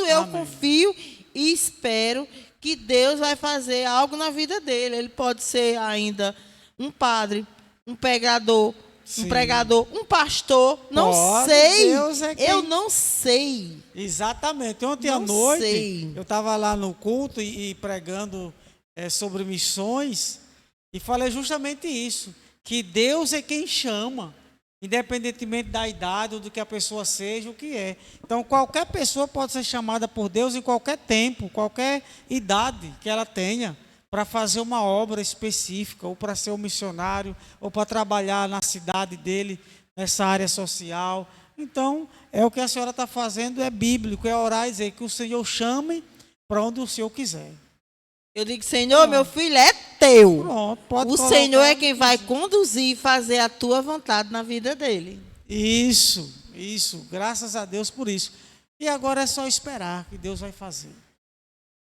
eu Amém. Confio e espero que Deus vai fazer algo na vida dele. Ele pode ser ainda um padre, um pregador, Sim. um pregador, um pastor. Não pode, sei. Deus é quem... Eu não sei. Exatamente. Ontem não à noite, sei. Eu estava lá no culto e pregando sobre missões e falei justamente isso. Que Deus é quem chama, independentemente da idade ou do que a pessoa seja, o que é. Então, qualquer pessoa pode ser chamada por Deus em qualquer tempo, qualquer idade que ela tenha, para fazer uma obra específica, ou para ser um missionário, ou para trabalhar na cidade dele, nessa área social. Então, o que a senhora está fazendo é bíblico, é orar e dizer que o Senhor chame para onde o Senhor quiser. Eu digo, Senhor, meu filho é teu. Pronto, pode o Senhor é quem vai conduzir e fazer a tua vontade na vida dele. Isso, graças a Deus por isso. E agora é só esperar que Deus vai fazer.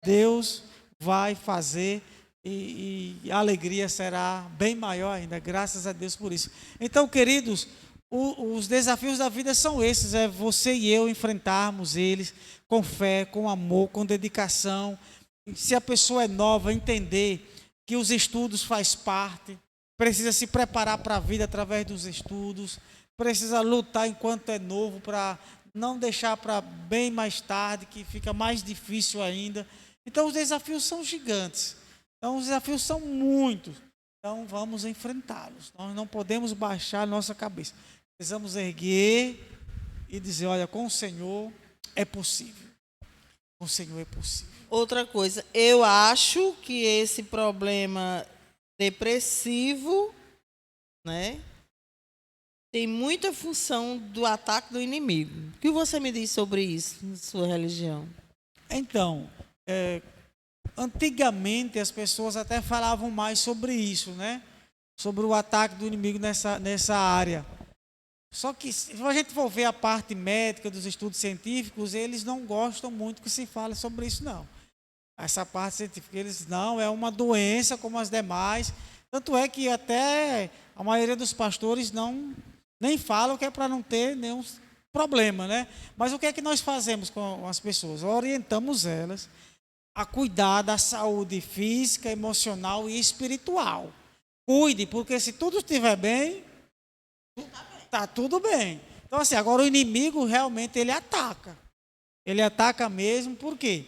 Deus vai fazer e a alegria será bem maior ainda, graças a Deus por isso. Então, queridos, os desafios da vida são esses, é você e eu enfrentarmos eles com fé, com amor, com dedicação. Se a pessoa é nova, entender que os estudos faz parte, precisa se preparar para a vida através dos estudos, precisa lutar enquanto é novo para não deixar para bem mais tarde, que fica mais difícil ainda. Então os desafios são gigantes, então os desafios são muitos, então vamos enfrentá-los. Nós não podemos baixar a nossa cabeça, precisamos erguer e dizer, olha, com o Senhor é possível. Com o Senhor é possível. Outra coisa, eu acho que esse problema depressivo, né, tem muita função do ataque do inimigo. O que você me diz sobre isso, na sua religião? Então, antigamente as pessoas até falavam mais sobre isso, né? Sobre o ataque do inimigo nessa área. Só que, se a gente for ver a parte médica dos estudos científicos, eles não gostam muito que se fale sobre isso, não. Essa parte científica, eles não, é uma doença como as demais. Tanto é que até a maioria dos pastores nem falam que é para não ter nenhum problema, né? Mas o que é que nós fazemos com as pessoas? Orientamos elas a cuidar da saúde física, emocional e espiritual. Cuide, porque se tudo estiver bem, está tudo bem. Então, assim, agora o inimigo realmente ele ataca. Ele ataca mesmo, por quê?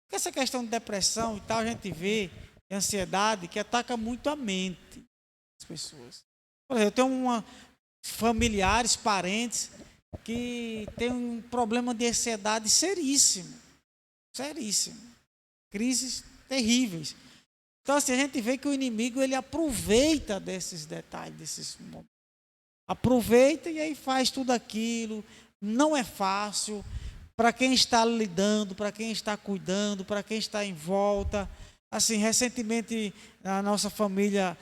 Porque essa questão de depressão e tal, a gente vê, ansiedade, que ataca muito a mente das pessoas. Por exemplo, eu tenho familiares, parentes, que têm um problema de ansiedade seríssimo. Seríssimo. Crises terríveis. Então, assim, a gente vê que o inimigo, ele aproveita desses detalhes, desses momentos. Aproveita e aí faz tudo aquilo. Não é fácil para quem está lidando, para quem está cuidando, para quem está em volta. Assim, recentemente, a nossa família,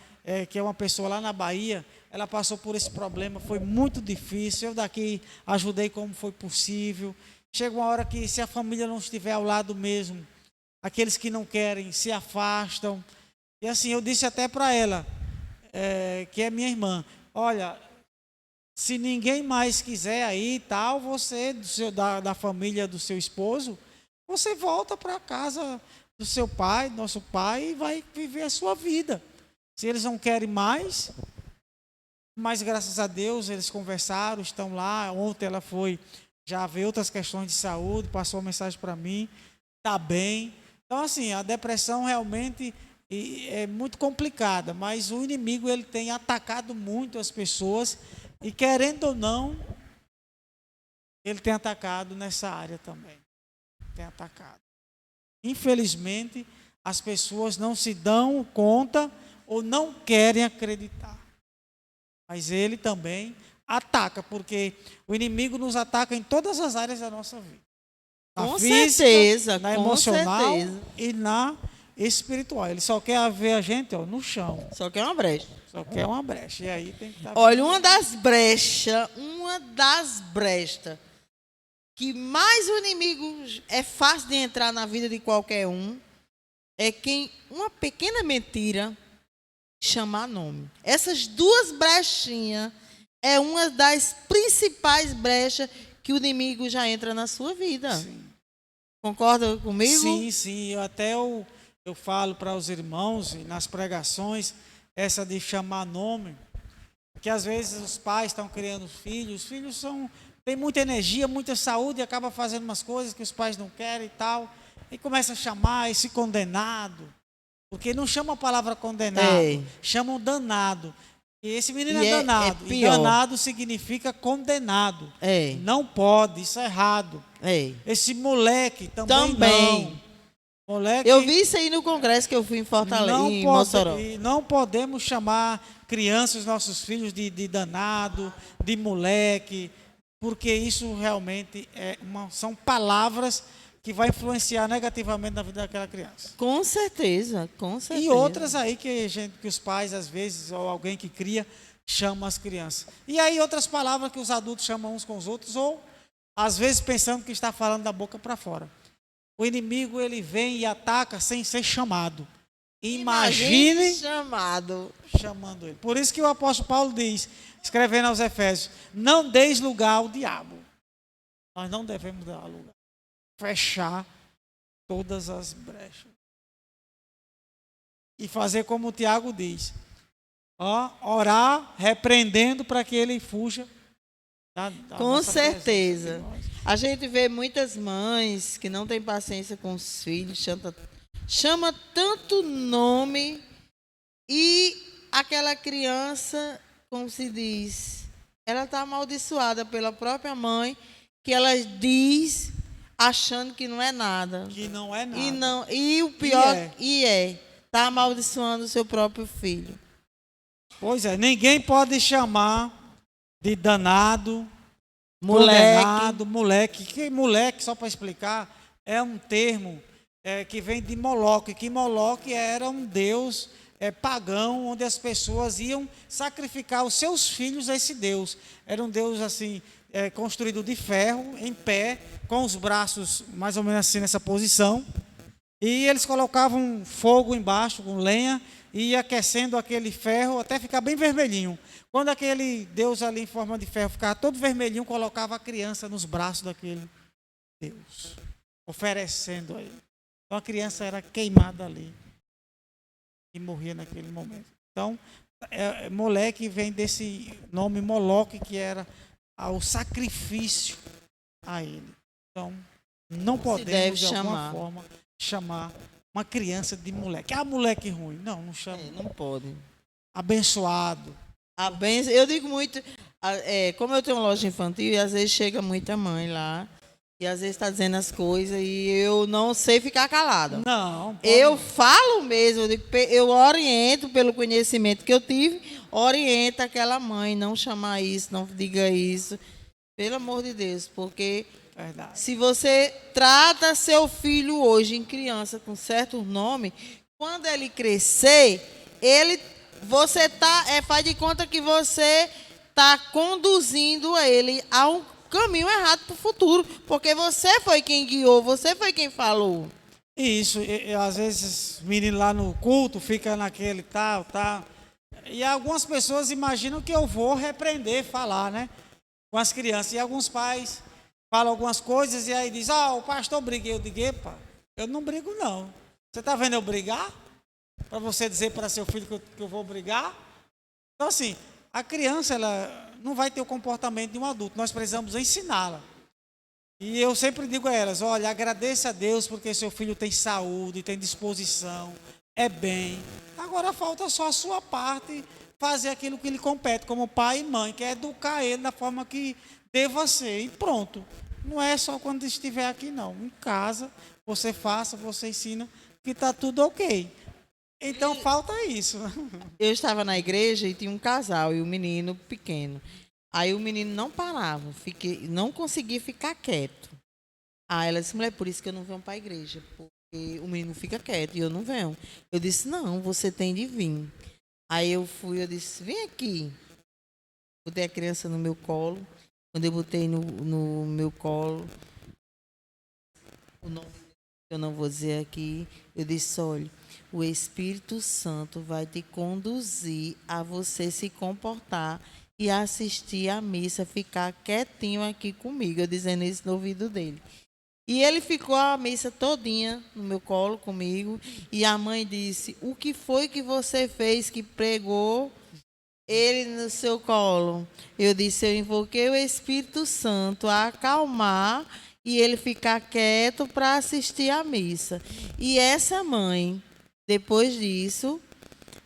que é uma pessoa lá na Bahia, ela passou por esse problema, foi muito difícil. Eu daqui ajudei como foi possível. Chega uma hora que, se a família não estiver ao lado mesmo, aqueles que não querem se afastam. E assim, eu disse até para ela, que é minha irmã, olha, se ninguém mais quiser aí e tal, você, da família do seu esposo, você volta para a casa do seu pai, nosso pai, e vai viver a sua vida. Se eles não querem mais, mas graças a Deus eles conversaram, estão lá. Ontem ela foi já ver outras questões de saúde, passou uma mensagem para mim, está bem. Então, assim, a depressão realmente é muito complicada, mas o inimigo ele tem atacado muito as pessoas e, querendo ou não, ele tem atacado nessa área também. Tem atacado. Infelizmente, as pessoas não se dão conta ou não querem acreditar. Mas ele também ataca, porque o inimigo nos ataca em todas as áreas da nossa vida. Na Com física, certeza, na com emocional certeza. e na espiritual. Ele só quer ver a gente no chão. Só que é uma brecha. Só quer uma brecha. E aí tem que estar... Olha, uma das brechas que mais o inimigo é fácil de entrar na vida de qualquer um, é quem uma pequena mentira chamar nome. Essas duas brechinhas é uma das principais brechas que o inimigo já entra na sua vida. Sim. Concorda comigo? Sim, sim. Eu falo para os irmãos nas pregações, essa de chamar nome, que às vezes os pais estão criando filhos, os filhos têm muita energia, muita saúde, e acaba fazendo umas coisas que os pais não querem e tal, e começa a chamar esse condenado, porque não chama a palavra condenado, chamam danado. E esse menino é danado. E danado significa condenado. Não pode, isso é errado. Esse moleque também não. Moleque, eu vi isso aí no congresso que eu fui em Fortaleza, em Mossoró. Não podemos chamar crianças, nossos filhos, de danado, de moleque, porque isso realmente são palavras que vai influenciar negativamente na vida daquela criança. Com certeza, com certeza. E outras aí que os pais, às vezes, ou alguém que cria, chama as crianças. E aí outras palavras que os adultos chamam uns com os outros, ou às vezes pensando que está falando da boca para fora. O inimigo, ele vem e ataca sem ser chamado. Imagine chamando ele. Por isso que o apóstolo Paulo diz, escrevendo aos Efésios, não deis lugar ao diabo. Nós não devemos dar lugar. Fechar todas as brechas. E fazer como o Tiago diz. Orar, repreendendo para que ele fuja. Com certeza. A gente vê muitas mães que não têm paciência com os filhos, chama tanto nome e aquela criança, como se diz, ela está amaldiçoada pela própria mãe que ela diz achando que não é nada. Que não é nada. E o pior, está amaldiçoando o seu próprio filho. Pois é, ninguém pode chamar de danado, Moleque. moleque. Que moleque, só para explicar, é um termo que vem de Moloque, que Moloque era um deus pagão, onde as pessoas iam sacrificar os seus filhos a esse deus. Era um deus assim, construído de ferro, em pé, com os braços mais ou menos assim nessa posição, e eles colocavam fogo embaixo com lenha e ia aquecendo aquele ferro até ficar bem vermelhinho. Quando aquele deus ali em forma de ferro ficava todo vermelhinho, colocava a criança nos braços daquele deus, oferecendo a ele. Então a criança era queimada ali e morria naquele momento. Então, moleque vem desse nome Moloque, que era o sacrifício a ele. Então, não podemos de alguma forma chamar uma criança de moleque. Moleque ruim. Não, não chama. Não pode. Abençoado. Eu digo muito, como eu tenho uma loja infantil, e às vezes chega muita mãe lá, e às vezes está dizendo as coisas, e eu não sei ficar calada. Não. Eu falo mesmo, eu oriento pelo conhecimento que eu tive, oriento aquela mãe, não chamar isso, não diga isso, pelo amor de Deus, porque verdade. Se você trata seu filho hoje em criança com certo nome, quando ele crescer, você faz de conta que você está conduzindo ele a um caminho errado para o futuro, porque você foi quem guiou, você foi quem falou. Isso, às vezes menino lá no culto fica naquele tal, e algumas pessoas imaginam que eu vou repreender, falar, né, com as crianças, e alguns pais falam algumas coisas e aí diz, o pastor briguei, eu digo, epa, eu não brigo não, você está vendo eu brigar? Para você dizer para seu filho que eu vou brigar? Então assim, a criança ela não vai ter o comportamento de um adulto, nós precisamos ensiná-la. E eu sempre digo a elas, olha, agradeça a Deus porque seu filho tem saúde, tem disposição, é bem. Agora falta só a sua parte, fazer aquilo que lhe compete como pai e mãe, que é educar ele da forma que deva ser. E pronto. Não é só quando estiver aqui não. Em casa, você faça, você ensina que está tudo ok. Então falta isso. Eu estava na igreja e tinha um casal e um menino pequeno. Aí o menino não parava, não conseguia ficar quieto. Aí ela disse, mulher, por isso que eu não venho para a igreja, porque o menino fica quieto e eu não venho. Eu disse, não, você tem de vir. Aí eu disse, vem aqui. Botei a criança no meu colo. Quando eu botei no meu colo, o nome eu não vou dizer aqui, eu disse, olha, o Espírito Santo vai te conduzir a você se comportar e assistir a missa, ficar quietinho aqui comigo, eu dizendo isso no ouvido dele. E ele ficou a missa todinha no meu colo comigo, e a mãe disse, o que foi que você fez que pregou ele no seu colo? Eu disse, eu invoquei o Espírito Santo a acalmar e ele ficar quieto para assistir a missa. E essa mãe, depois disso,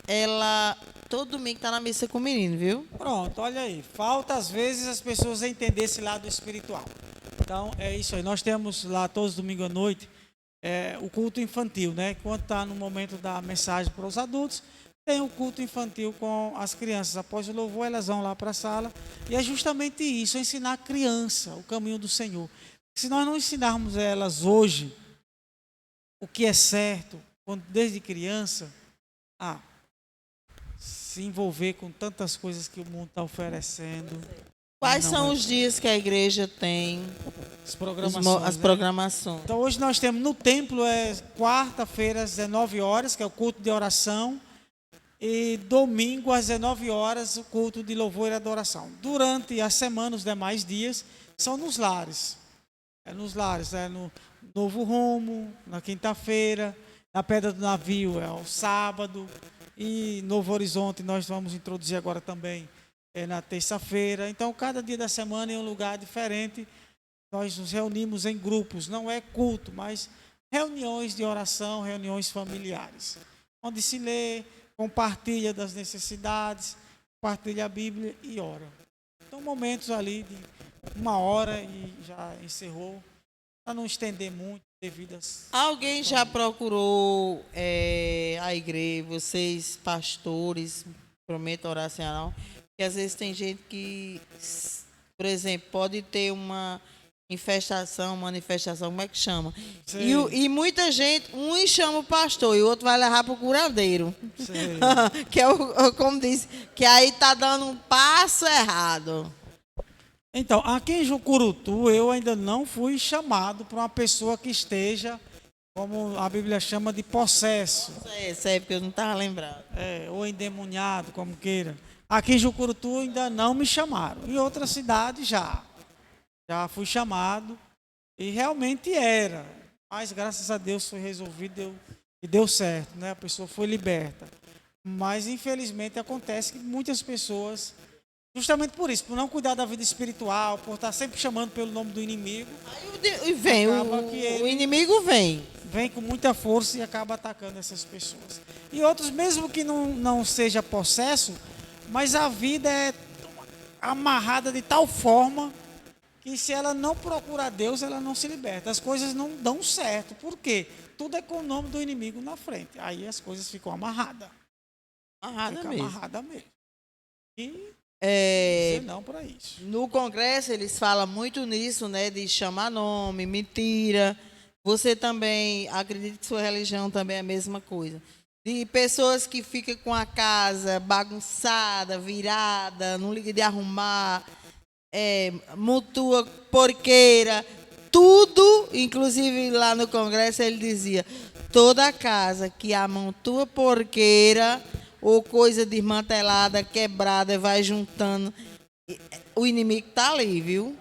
ela todo domingo está na missa com o menino, viu? Pronto, olha aí. Falta às vezes as pessoas entender esse lado espiritual. Então é isso aí. Nós temos lá todos os domingos à noite o culto infantil, né? Quando está no momento da mensagem para os adultos, tem o culto infantil com as crianças. Após o louvor, elas vão lá para a sala. E é justamente isso, ensinar a criança o caminho do Senhor. Se nós não ensinarmos a elas hoje o que é certo, desde criança, se envolver com tantas coisas que o mundo está oferecendo. Quais são os dias que a igreja tem as programações? Então hoje nós temos no templo, quarta-feira às 19 horas, que é o culto de oração, e domingo às 19 horas o culto de louvor e adoração. Durante a semana, os demais dias, são nos lares. No Novo Rumo, na quinta-feira, na Pedra do Navio é ao sábado, e Novo Horizonte nós vamos introduzir agora também na terça-feira. Então, cada dia da semana em um lugar diferente, nós nos reunimos em grupos, não é culto, mas reuniões de oração, reuniões familiares, onde se lê, compartilha das necessidades, compartilha a Bíblia e ora. Então, momentos ali de 1 hora e já encerrou, para não estender muito devido às... Alguém já procurou a igreja, vocês, pastores, prometo orar sem não, porque às vezes tem gente que, por exemplo, pode ter uma infestação, manifestação, como é que chama? E muita gente, um chama o pastor e o outro vai levar para o curandeiro. Que é como diz, que aí está dando um passo errado. Então, aqui em Jucurutu, eu ainda não fui chamado para uma pessoa que esteja, como a Bíblia chama, de possesso. É porque eu não estava lembrado. Ou endemoniado, como queira. Aqui em Jucurutu ainda não me chamaram. Em outras cidades já. Já fui chamado e realmente era. Mas graças a Deus foi resolvido e deu certo, né? A pessoa foi liberta. Mas infelizmente acontece que muitas pessoas, justamente por isso, por não cuidar da vida espiritual, por estar sempre chamando pelo nome do inimigo. Aí vem, o inimigo vem. Vem com muita força e acaba atacando essas pessoas. E outros, mesmo que não seja possesso, mas a vida é amarrada de tal forma que se ela não procurar Deus, ela não se liberta. As coisas não dão certo. Por quê? Tudo é com o nome do inimigo na frente. Aí as coisas ficam amarradas. Amarrada mesmo. E não para isso. No Congresso eles falam muito nisso, né? De chamar nome, mentira. Você também, acredito que sua religião também é a mesma coisa. De pessoas que ficam com a casa bagunçada, virada, não liga de arrumar, mutua, porqueira, tudo, inclusive lá no Congresso ele dizia, toda casa que amontoa porqueira ou coisa desmantelada, quebrada, vai juntando, o inimigo está ali, viu?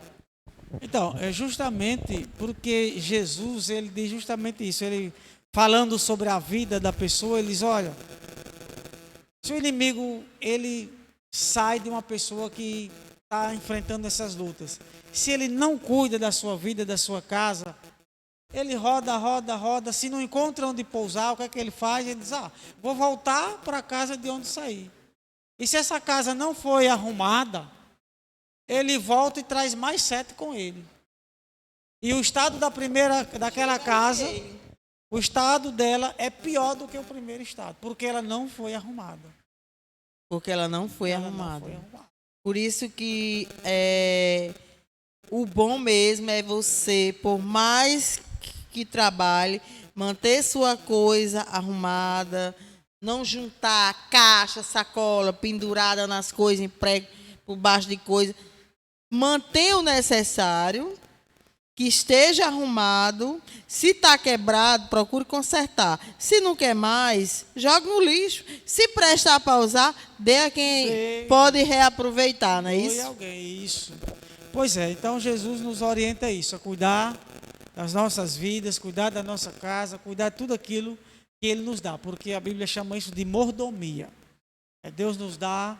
Então, é justamente porque Jesus, ele diz justamente isso, ele falando sobre a vida da pessoa, ele diz, olha, se o inimigo, ele sai de uma pessoa que está enfrentando essas lutas, se ele não cuida da sua vida, da sua casa, ele roda, se não encontra onde pousar, o que é que ele faz? Ele diz, vou voltar para a casa de onde saí. E se essa casa não foi arrumada, ele volta e traz mais 7 com ele. E o estado daquela casa, o estado dela é pior do que o primeiro estado, porque ela não foi arrumada. Porque ela não foi arrumada. Por isso que o bom mesmo é você, por mais que trabalhe, manter sua coisa arrumada, não juntar caixa, sacola, pendurada nas coisas, emprego por baixo de coisa. Mantenha o necessário, que esteja arrumado. Se está quebrado, procure consertar. Se não quer mais, jogue no lixo. Se prestar para usar, dê a quem pode reaproveitar, não é isso? Isso. Pois é, então Jesus nos orienta a isso, a cuidar das nossas vidas, cuidar da nossa casa, cuidar de tudo aquilo que Ele nos dá, porque a Bíblia chama isso de mordomia. Deus nos dá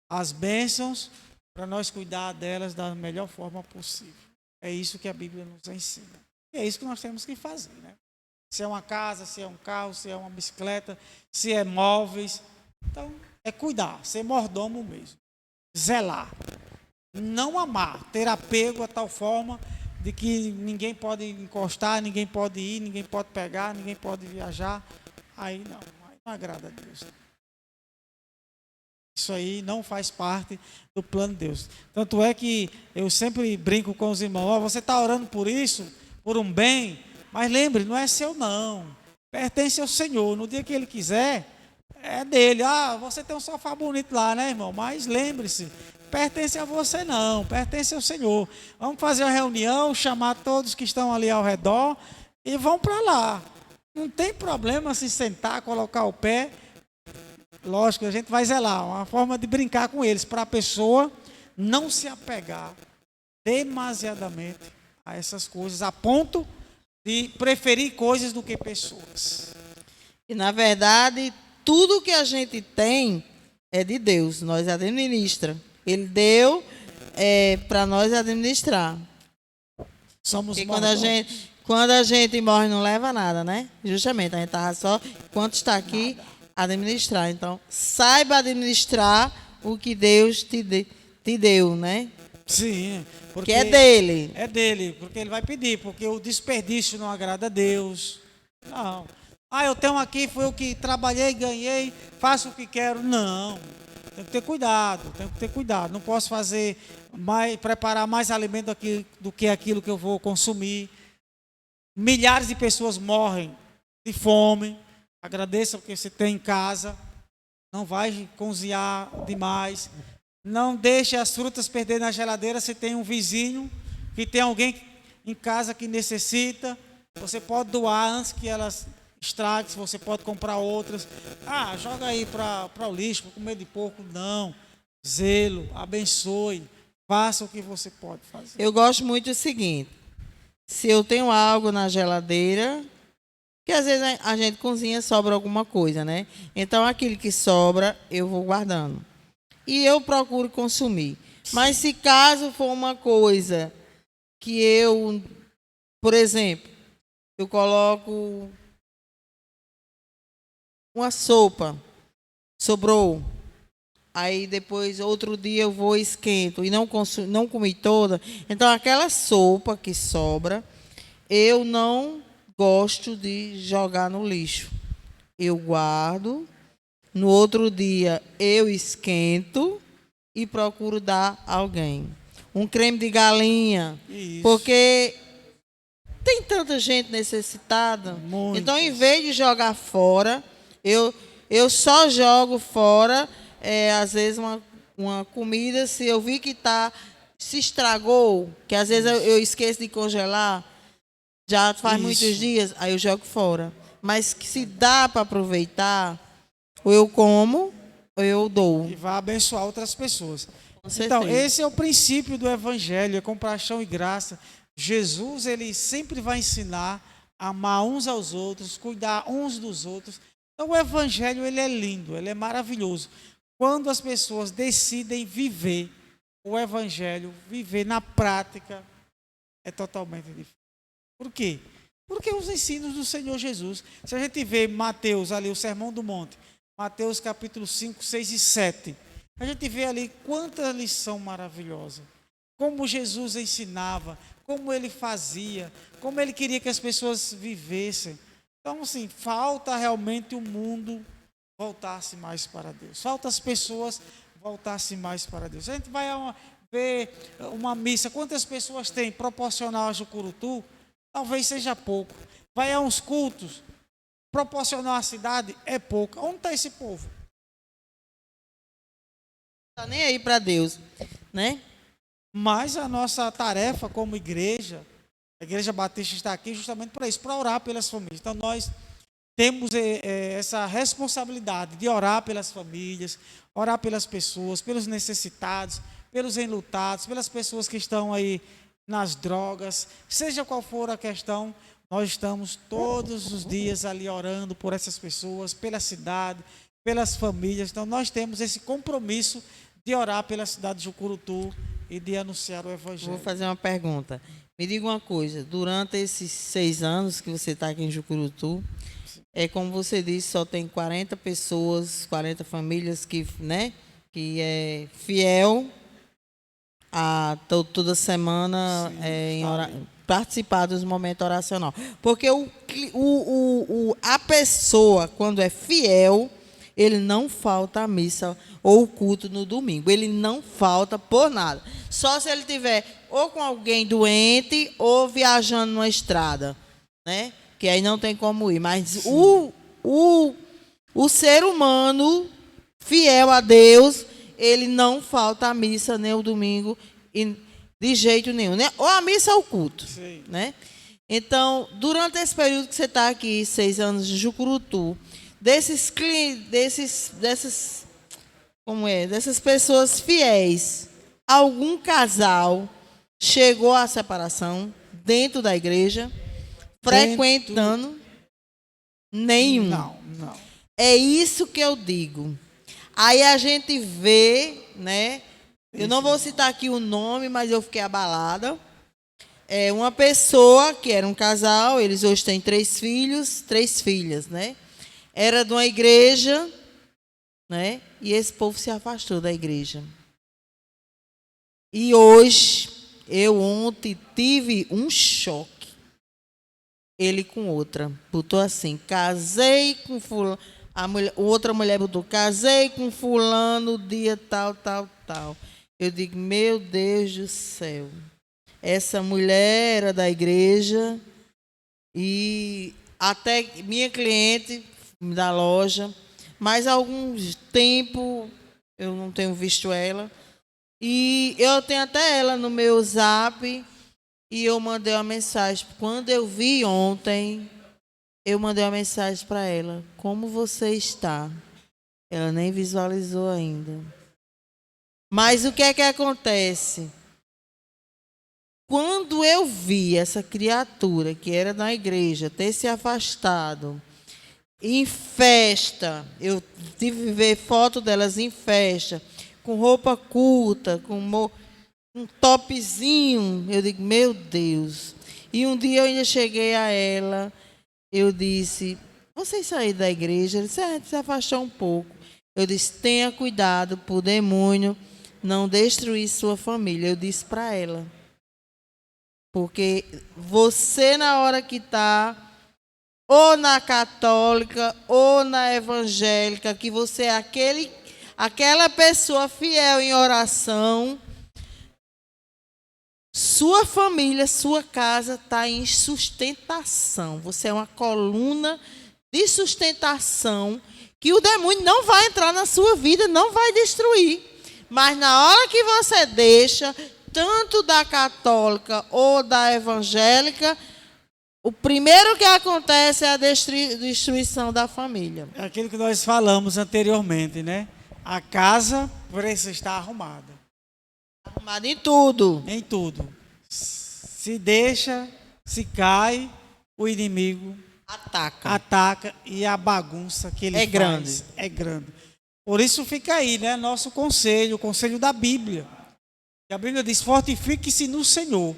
as bênçãos para nós cuidar delas da melhor forma possível. É isso que a Bíblia nos ensina. E é isso que nós temos que fazer, né? Se é uma casa, se é um carro, se é uma bicicleta, se é móveis. Então, é cuidar, ser mordomo mesmo. Zelar. Não amar, ter apego a tal forma de que ninguém pode encostar, ninguém pode ir, ninguém pode pegar, ninguém pode viajar. Aí não agrada a Deus. Isso aí não faz parte do plano de Deus. Tanto é que eu sempre brinco com os irmãos, você está orando por isso, por um bem, mas lembre, não é seu não, pertence ao Senhor. No dia que Ele quiser, é dele. Você tem um sofá bonito lá, né, irmão? Mas lembre-se, pertence a você não, pertence ao Senhor. Vamos fazer uma reunião, chamar todos que estão ali ao redor e vão para lá. Não tem problema se sentar, colocar o pé. Lógico, a gente vai zelar, uma forma de brincar com eles, para a pessoa não se apegar demasiadamente a essas coisas, a ponto de preferir coisas do que pessoas. E, na verdade, tudo que a gente tem é de Deus, nós administramos. Ele deu para nós administrar. Somos quando a gente morre, não leva nada, né? Justamente, a gente estava só, enquanto está aqui, administrar. Então, saiba administrar o que Deus te deu, né? Sim, Que porque é dele. é dele, porque ele vai pedir, porque o desperdício não agrada a Deus. Não. Ah, eu tenho aqui, foi eu que trabalhei, ganhei, faço o que quero. Não. Tem que ter cuidado, tem que ter cuidado. Não posso fazer mais, preparar mais alimento aqui do que aquilo que eu vou consumir. Milhares de pessoas morrem de fome. Agradeça o que você tem em casa. Não vai cozinhar demais. Não deixe as frutas perder na geladeira. Se tem um vizinho, que tem alguém em casa que necessita, você pode doar antes que elas estraguem. Você pode comprar outras. Ah, joga aí para o lixo, com medo de porco. Não. Zelo, abençoe. Faça o que você pode fazer. Eu gosto muito do seguinte: se eu tenho algo na geladeira, que às vezes a gente cozinha, sobra alguma coisa, né? Então aquilo que sobra, eu vou guardando. E eu procuro consumir. Mas se caso for uma coisa que eu, por exemplo, eu coloco uma sopa, sobrou. Aí depois, outro dia eu vou e esquento e não comi toda. Então aquela sopa que sobra, eu não gosto de jogar no lixo. Eu guardo. No outro dia eu esquento e procuro dar a alguém. Um creme de galinha. Isso. Porque tem tanta gente necessitada. Muitas. Então, em vez de jogar fora, eu só jogo fora, às vezes, uma comida, se eu vi que se estragou, que às vezes eu esqueço de congelar, já faz muitos dias, aí eu jogo fora. Mas que se dá para aproveitar, ou eu como, ou eu dou. E vai abençoar outras pessoas. Com certeza. Então, esse é o princípio do Evangelho, é compaixão e graça. Jesus, ele sempre vai ensinar a amar uns aos outros, cuidar uns dos outros. Então, o Evangelho, ele é lindo, ele é maravilhoso. Quando as pessoas decidem viver o Evangelho, viver na prática, é totalmente diferente. Por quê? Porque os ensinos do Senhor Jesus. Se a gente vê Mateus ali, o Sermão do Monte, Mateus capítulo 5, 6 e 7, a gente vê ali quanta lição maravilhosa. Como Jesus ensinava, como ele fazia, como ele queria que as pessoas vivessem. Então, assim, falta realmente o mundo voltar-se mais para Deus. Falta as pessoas voltar-se mais para Deus. A gente vai ver uma missa, quantas pessoas tem proporcional a Jucurutu? Talvez seja pouco. Vai a uns cultos, proporcional à cidade, é pouco. Onde está esse povo? Não está nem aí para Deus, né? Mas a nossa tarefa como igreja, a Igreja Batista está aqui justamente para isso, para orar pelas famílias. Então nós temos essa responsabilidade de orar pelas famílias, orar pelas pessoas, pelos necessitados, pelos enlutados, pelas pessoas que estão aí nas drogas, seja qual for a questão, nós estamos todos os dias ali orando por essas pessoas, pela cidade, pelas famílias. Então nós temos esse compromisso de orar pela cidade de Jucurutu e de anunciar o Evangelho. Vou fazer uma pergunta. Me diga uma coisa, durante esses 6 anos que você está aqui em Jucurutu, como você disse, só tem 40 pessoas, 40 famílias que que é fiel a toda semana participar dos momentos oracional. Porque a pessoa, quando é fiel, ele não falta a missa ou o culto no domingo. Ele não falta por nada. Só se ele tiver ou com alguém doente ou viajando numa estrada, né? Que aí não tem como ir. Mas o ser humano fiel a Deus, ele não falta a missa nem o domingo de jeito nenhum, né? Ou a missa ou o culto, né? Então, durante esse período que você está aqui, 6 anos de Jucurutu, dessas pessoas fiéis, algum casal chegou à separação dentro da igreja, frequentando? Nenhum. Não. É isso que eu digo. Aí a gente vê, né? Eu não vou citar aqui o nome, mas eu fiquei abalada. É uma pessoa que era um casal, eles hoje têm 3 filhos, 3 filhas, né? Era de uma igreja, né? E esse povo se afastou da igreja. E hoje, eu ontem tive um choque. Ele com outra. Botou assim, casei com fulano. Outra mulher botou, casei com fulano, dia tal, tal, tal. Eu digo, meu Deus do céu. Essa mulher era da igreja e até minha cliente da loja, mas há algum tempo eu não tenho visto ela. E eu tenho até ela no meu zap e eu mandei uma mensagem. Quando eu vi ontem, eu mandei uma mensagem para ela. Como você está? Ela nem visualizou ainda. Mas o que é que acontece? Quando eu vi essa criatura que era da igreja ter se afastado, em festa, eu tive que ver foto delas em festa, com roupa curta, com um topzinho, eu digo, meu Deus. E um dia eu ainda cheguei a ela, eu disse, vocês saíram da igreja? Ele disse, se afastou um pouco. Eu disse, tenha cuidado para o demônio não destruir sua família. Eu disse para ela. Porque você, na hora que está, ou na católica, ou na evangélica, que você é aquela pessoa fiel em oração, sua família, sua casa está em sustentação. Você é uma coluna de sustentação que o demônio não vai entrar na sua vida, não vai destruir. Mas na hora que você deixa, tanto da católica ou da evangélica, o primeiro que acontece é a destruição da família. É aquilo que nós falamos anteriormente, né? A casa precisa estar arrumada. Arrumada em tudo. Em tudo. Se deixa, se cai, o inimigo ataca e a bagunça que ele faz é grande. Por isso fica aí, né? Nosso conselho, o conselho da Bíblia. A Bíblia diz, fortifique-se no Senhor.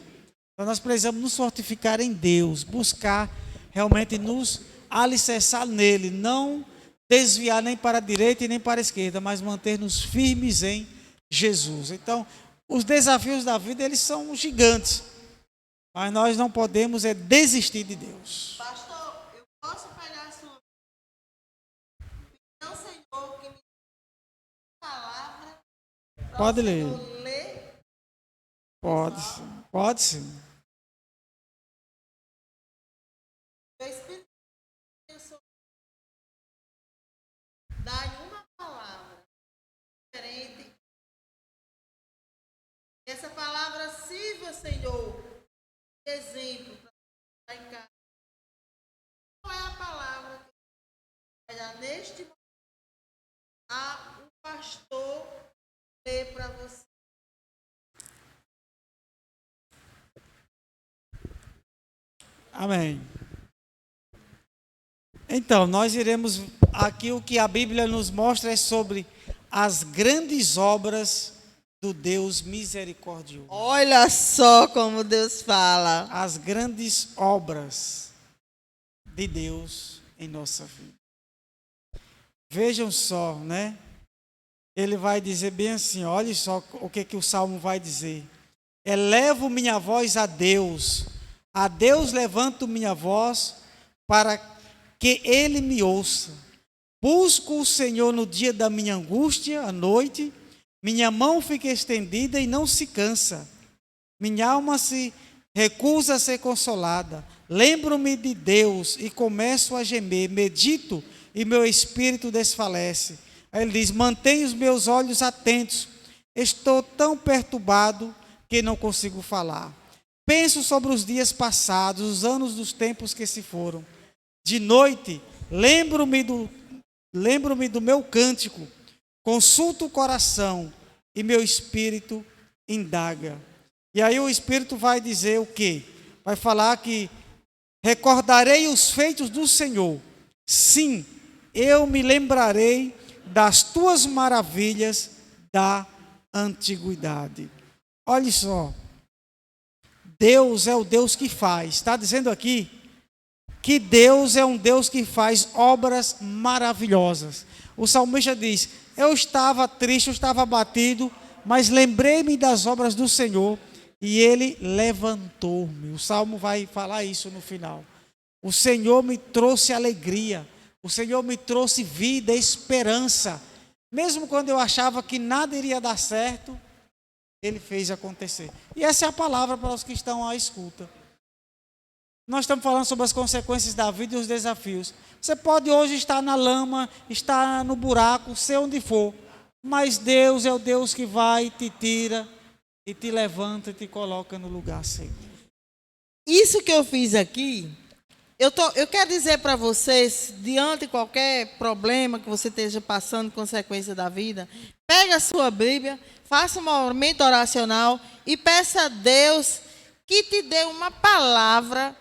Então nós precisamos nos fortificar em Deus, buscar realmente nos alicerçar nele, não desviar nem para a direita e nem para a esquerda, mas manter-nos firmes em Jesus. Então, os desafios da vida, eles são gigantes, mas nós não podemos desistir de Deus. Pastor, eu posso pegar a sua não, Senhor, que me palavra. Pode ler. Pode sim. Dá uma palavra diferente. Essa palavra sirva, Senhor, de exemplo para estar em casa. Qual é a palavra que vai dar neste momento a um pastor ler para você? Amém. Então, nós iremos aqui, o que a Bíblia nos mostra é sobre as grandes obras do Deus misericordioso. Olha só como Deus fala. As grandes obras de Deus em nossa vida. Vejam só, né? Ele vai dizer bem assim, olha só o que o Salmo vai dizer. Elevo minha voz a Deus levanto minha voz para que Ele me ouça. Busco o Senhor no dia da minha angústia, à noite, minha mão fica estendida e não se cansa. Minha alma se recusa a ser consolada. Lembro-me de Deus e começo a gemer, medito e meu espírito desfalece. Aí ele diz, mantenho os meus olhos atentos, estou tão perturbado que não consigo falar. Penso sobre os dias passados, os anos dos tempos que se foram. De noite, lembro-me do meu cântico, consulto o coração e meu espírito indaga. E aí o espírito vai dizer o quê? Vai falar que recordarei os feitos do Senhor. Sim, eu me lembrarei das tuas maravilhas da antiguidade. Olha só. Deus é o Deus que faz. Está dizendo aqui que Deus é um Deus que faz obras maravilhosas. O salmista diz, eu estava triste, eu estava abatido, mas lembrei-me das obras do Senhor e Ele levantou-me. O Salmo vai falar isso no final. O Senhor me trouxe alegria, o Senhor me trouxe vida, esperança. Mesmo quando eu achava que nada iria dar certo, Ele fez acontecer. E essa é a palavra para os que estão à escuta. Nós estamos falando sobre as consequências da vida e os desafios. Você pode hoje estar na lama, estar no buraco, ser onde for, mas Deus é o Deus que vai e te tira, e te levanta e te coloca no lugar certo. Isso que eu fiz aqui, eu quero dizer para vocês, diante de qualquer problema que você esteja passando, consequência da vida, pega a sua Bíblia, faça um momento oracional e peça a Deus que te dê uma palavra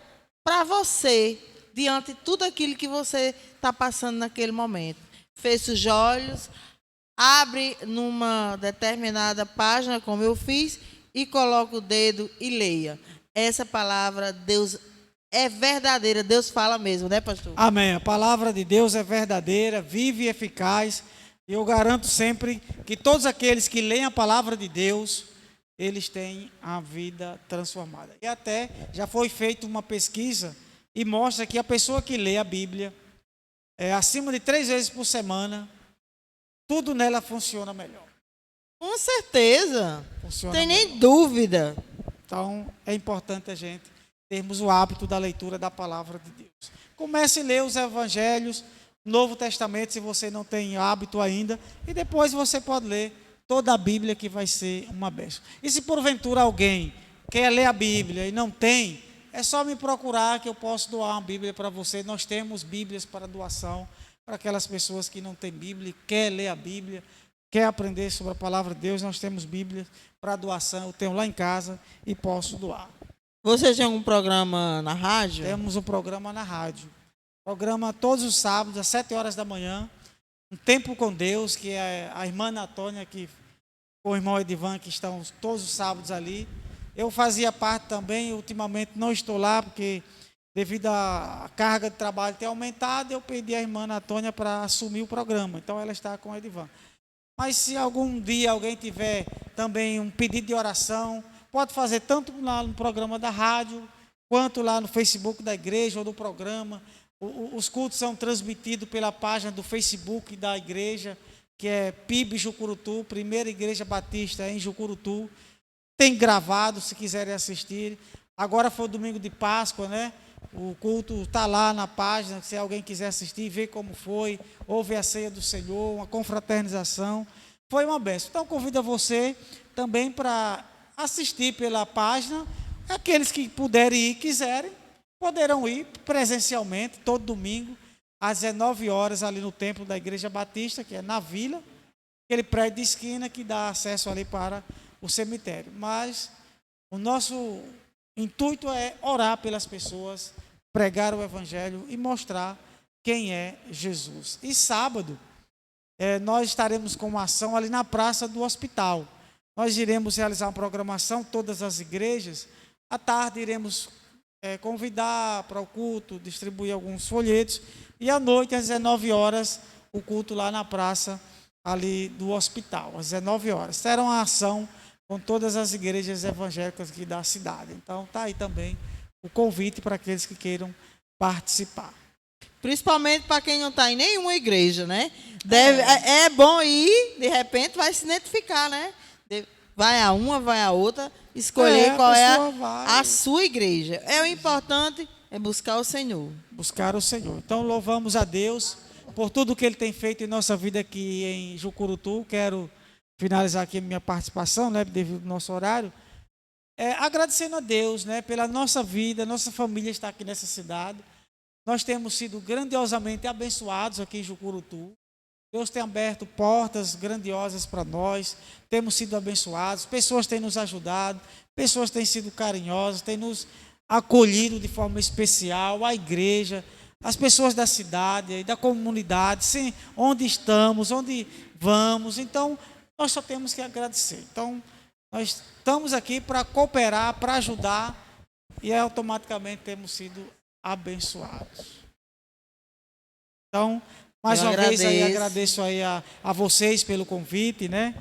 para você, diante de tudo aquilo que você está passando naquele momento. Feche os olhos, abre numa determinada página, como eu fiz, e coloca o dedo e leia. Essa palavra, Deus é verdadeira, Deus fala mesmo, né, pastor? Amém. A palavra de Deus é verdadeira, vive e eficaz. E eu garanto sempre que todos aqueles que leem a palavra de Deus, eles têm a vida transformada. E até já foi feita uma pesquisa e mostra que a pessoa que lê a Bíblia, acima de 3 vezes por semana, tudo nela funciona melhor. Com certeza, Funciona tem melhor. nem dúvida. Então, é importante a gente termos o hábito da leitura da palavra de Deus. Comece a ler os evangelhos, Novo Testamento, se você não tem hábito ainda, e depois você pode ler toda a Bíblia, que vai ser uma bênção. E se porventura alguém quer ler a Bíblia e não tem, é só me procurar que eu posso doar uma Bíblia para você. Nós temos Bíblias para doação para aquelas pessoas que não têm Bíblia e quer ler a Bíblia, quer aprender sobre a palavra de Deus. Nós temos Bíblias para doação, eu tenho lá em casa e posso doar. Você tem algum programa na rádio? Temos um programa na rádio. Programa todos os sábados, às 7 horas da manhã. Um Tempo com Deus, que é a irmã Antônia, que, com o irmão Edivan, que estão todos os sábados ali. Eu fazia parte também, ultimamente não estou lá, porque devido à carga de trabalho ter aumentado, eu pedi à irmã Antônia para assumir o programa. Então ela está com o Edivan. Mas se algum dia alguém tiver também um pedido de oração, pode fazer tanto lá no programa da rádio, quanto lá no Facebook da igreja ou do programa. Os cultos são transmitidos pela página do Facebook da igreja, que é PIB Jucurutu, Primeira Igreja Batista em Jucurutu. Tem gravado, se quiserem assistir. Agora foi o domingo de Páscoa, né? O culto está lá na página, se alguém quiser assistir, ver como foi. Houve a ceia do Senhor, uma confraternização. Foi uma bênção. Então, convido você também para assistir pela página. Aqueles que puderem ir, quiserem, poderão ir presencialmente, todo domingo, às 19 horas, ali no templo da Igreja Batista, que é na Vila, aquele prédio de esquina que dá acesso ali para o cemitério. Mas o nosso intuito é orar pelas pessoas, pregar o Evangelho e mostrar quem é Jesus. E sábado, nós estaremos com uma ação ali na Praça do Hospital. Nós iremos realizar uma programação, todas as igrejas. À tarde iremos convidar para o culto, distribuir alguns folhetos, e à noite, às 19 horas, o culto lá na praça ali do hospital, às 19 horas. Será uma ação com todas as igrejas evangélicas aqui da cidade. Então, está aí também o convite para aqueles que queiram participar. Principalmente para quem não está em nenhuma igreja, né? É bom ir, de repente vai se identificar, né? Vai a uma, vai a outra, escolher qual é a sua igreja. O importante é buscar o Senhor. Buscar o Senhor. Então, louvamos a Deus por tudo que Ele tem feito em nossa vida aqui em Jucurutu. Quero finalizar aqui a minha participação, né, devido ao nosso horário, agradecendo a Deus, né, pela nossa vida, nossa família está aqui nessa cidade. Nós temos sido grandiosamente abençoados aqui em Jucurutu. Deus tem aberto portas grandiosas para nós, temos sido abençoados, pessoas têm nos ajudado, pessoas têm sido carinhosas, têm nos acolhido de forma especial, a igreja, as pessoas da cidade, da comunidade, sim, onde estamos, onde vamos. Então, nós só temos que agradecer. Então, nós estamos aqui para cooperar, para ajudar, e automaticamente temos sido abençoados. Então, Mais Eu uma vez aí agradeço. agradeço aí a vocês pelo convite, né?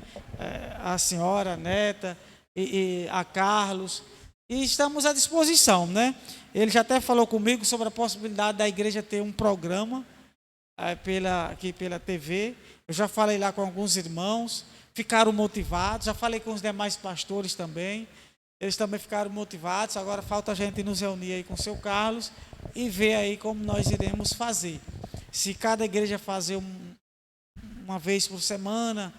A senhora, a neta e a Carlos. E estamos à disposição, né? Ele já até falou comigo sobre a possibilidade da igreja ter um programa aqui pela TV. Eu já falei lá com alguns irmãos, ficaram motivados. Já falei com os demais pastores também. Eles também ficaram motivados. Agora falta a gente nos reunir aí com o seu Carlos e ver aí como nós iremos fazer. Se cada igreja fazer uma vez por semana,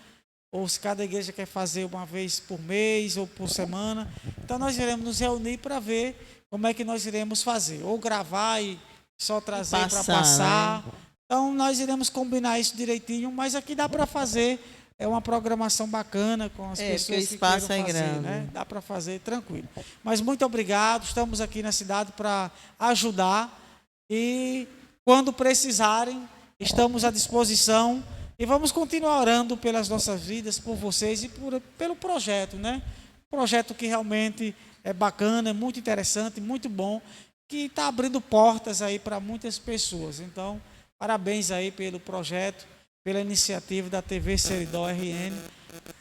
ou se cada igreja quer fazer uma vez por mês ou por semana, então nós iremos nos reunir para ver como é que nós iremos fazer, ou gravar e só trazer para passar, né? Então nós iremos combinar isso direitinho, mas aqui dá para fazer, é uma programação bacana com as pessoas que queiram fazer, grande, né? Dá para fazer tranquilo. Mas muito obrigado, estamos aqui na cidade para ajudar e quando precisarem, estamos à disposição. E vamos continuar orando pelas nossas vidas, por vocês e pelo projeto, né? Projeto que realmente é bacana, é muito interessante, muito bom, que está abrindo portas aí para muitas pessoas. Então, parabéns aí pelo projeto, pela iniciativa da TV Seridó RN,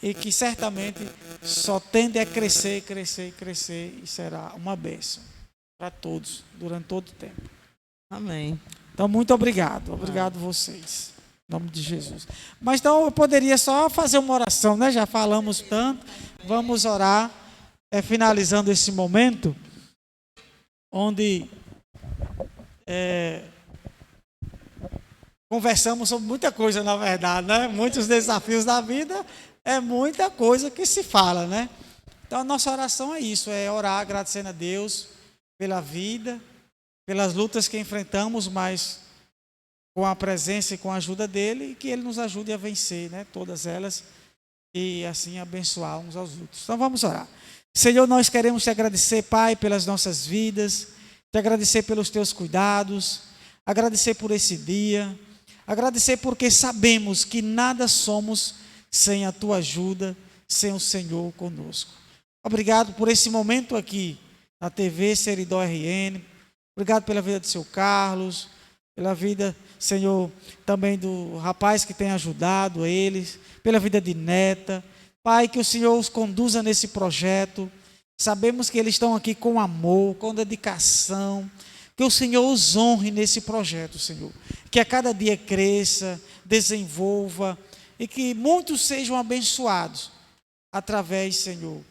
e que certamente só tende a crescer, crescer, crescer, e será uma bênção para todos, durante todo o tempo. Amém. Então, muito obrigado. Obrigado vocês. Em nome de Jesus. Mas então eu poderia só fazer uma oração, né? Já falamos tanto. Vamos orar, finalizando esse momento, onde conversamos sobre muita coisa, na verdade, né? Muitos desafios da vida, é muita coisa que se fala, né? Então a nossa oração é isso, é orar agradecendo a Deus pela vida, pelas lutas que enfrentamos, mas com a presença e com a ajuda dele, e que ele nos ajude a vencer, né, todas elas, e assim abençoar uns aos outros. Então vamos orar. Senhor, nós queremos te agradecer, Pai, pelas nossas vidas, te agradecer pelos teus cuidados, agradecer por esse dia, agradecer porque sabemos que nada somos sem a tua ajuda, sem o Senhor conosco. Obrigado por esse momento aqui, na TV Seridó RN, obrigado pela vida do seu Carlos, pela vida, Senhor, também do rapaz que tem ajudado eles, pela vida de neta. Pai, que o Senhor os conduza nesse projeto. Sabemos que eles estão aqui com amor, com dedicação. Que o Senhor os honre nesse projeto, Senhor. Que a cada dia cresça, desenvolva e que muitos sejam abençoados através, Senhor,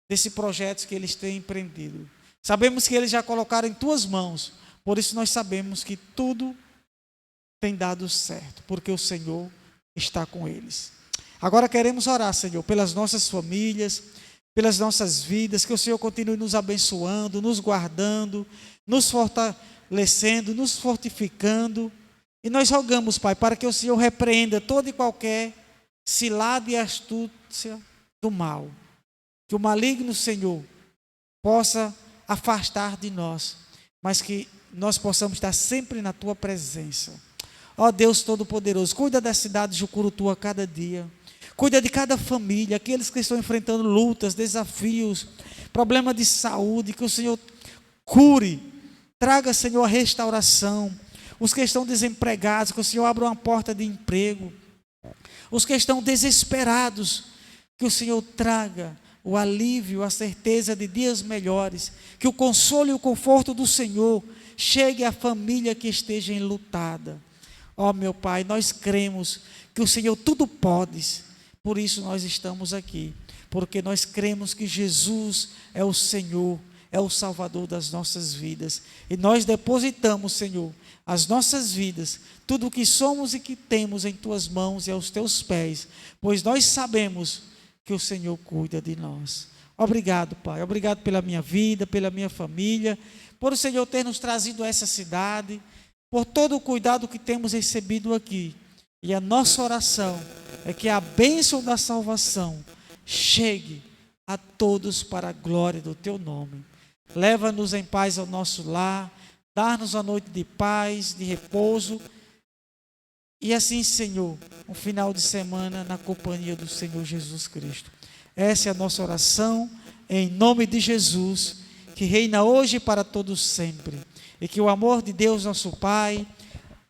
desse projeto que eles têm empreendido. Sabemos que eles já colocaram em tuas mãos. Por isso nós sabemos que tudo tem dado certo, porque o Senhor está com eles. Agora queremos orar, Senhor, pelas nossas famílias, pelas nossas vidas, que o Senhor continue nos abençoando, nos guardando, nos fortalecendo, nos fortificando. E nós rogamos, Pai, para que o Senhor repreenda toda e qualquer cilada e astúcia do mal. Que o maligno, Senhor, possa afastar de nós, mas que nós possamos estar sempre na tua presença. Ó Deus Todo-Poderoso, cuida da cidade de Jucurutu a cada dia. Cuida de cada família, aqueles que estão enfrentando lutas, desafios, problema de saúde, que o Senhor cure, traga, Senhor, a restauração. Os que estão desempregados, que o Senhor abra uma porta de emprego. Os que estão desesperados, que o Senhor traga o alívio, a certeza de dias melhores. Que o consolo e o conforto do Senhor chegue à família que esteja enlutada. Ó meu Pai, nós cremos que o Senhor tudo pode. Por isso nós estamos aqui, porque nós cremos que Jesus é o Senhor, é o Salvador das nossas vidas. E nós depositamos, Senhor, as nossas vidas, tudo o que somos e que temos em Tuas mãos e aos Teus pés, pois nós sabemos que o Senhor cuida de nós. Obrigado, Pai, obrigado pela minha vida, pela minha família, por o Senhor ter nos trazido a essa cidade, por todo o cuidado que temos recebido aqui. E a nossa oração é que a bênção da salvação chegue a todos para a glória do Teu nome. Leva-nos em paz ao nosso lar, dá-nos uma noite de paz, de repouso. E assim, Senhor, um final de semana na companhia do Senhor Jesus Cristo. Essa é a nossa oração, em nome de Jesus, que reina hoje e para todos sempre. E que o amor de Deus, nosso Pai,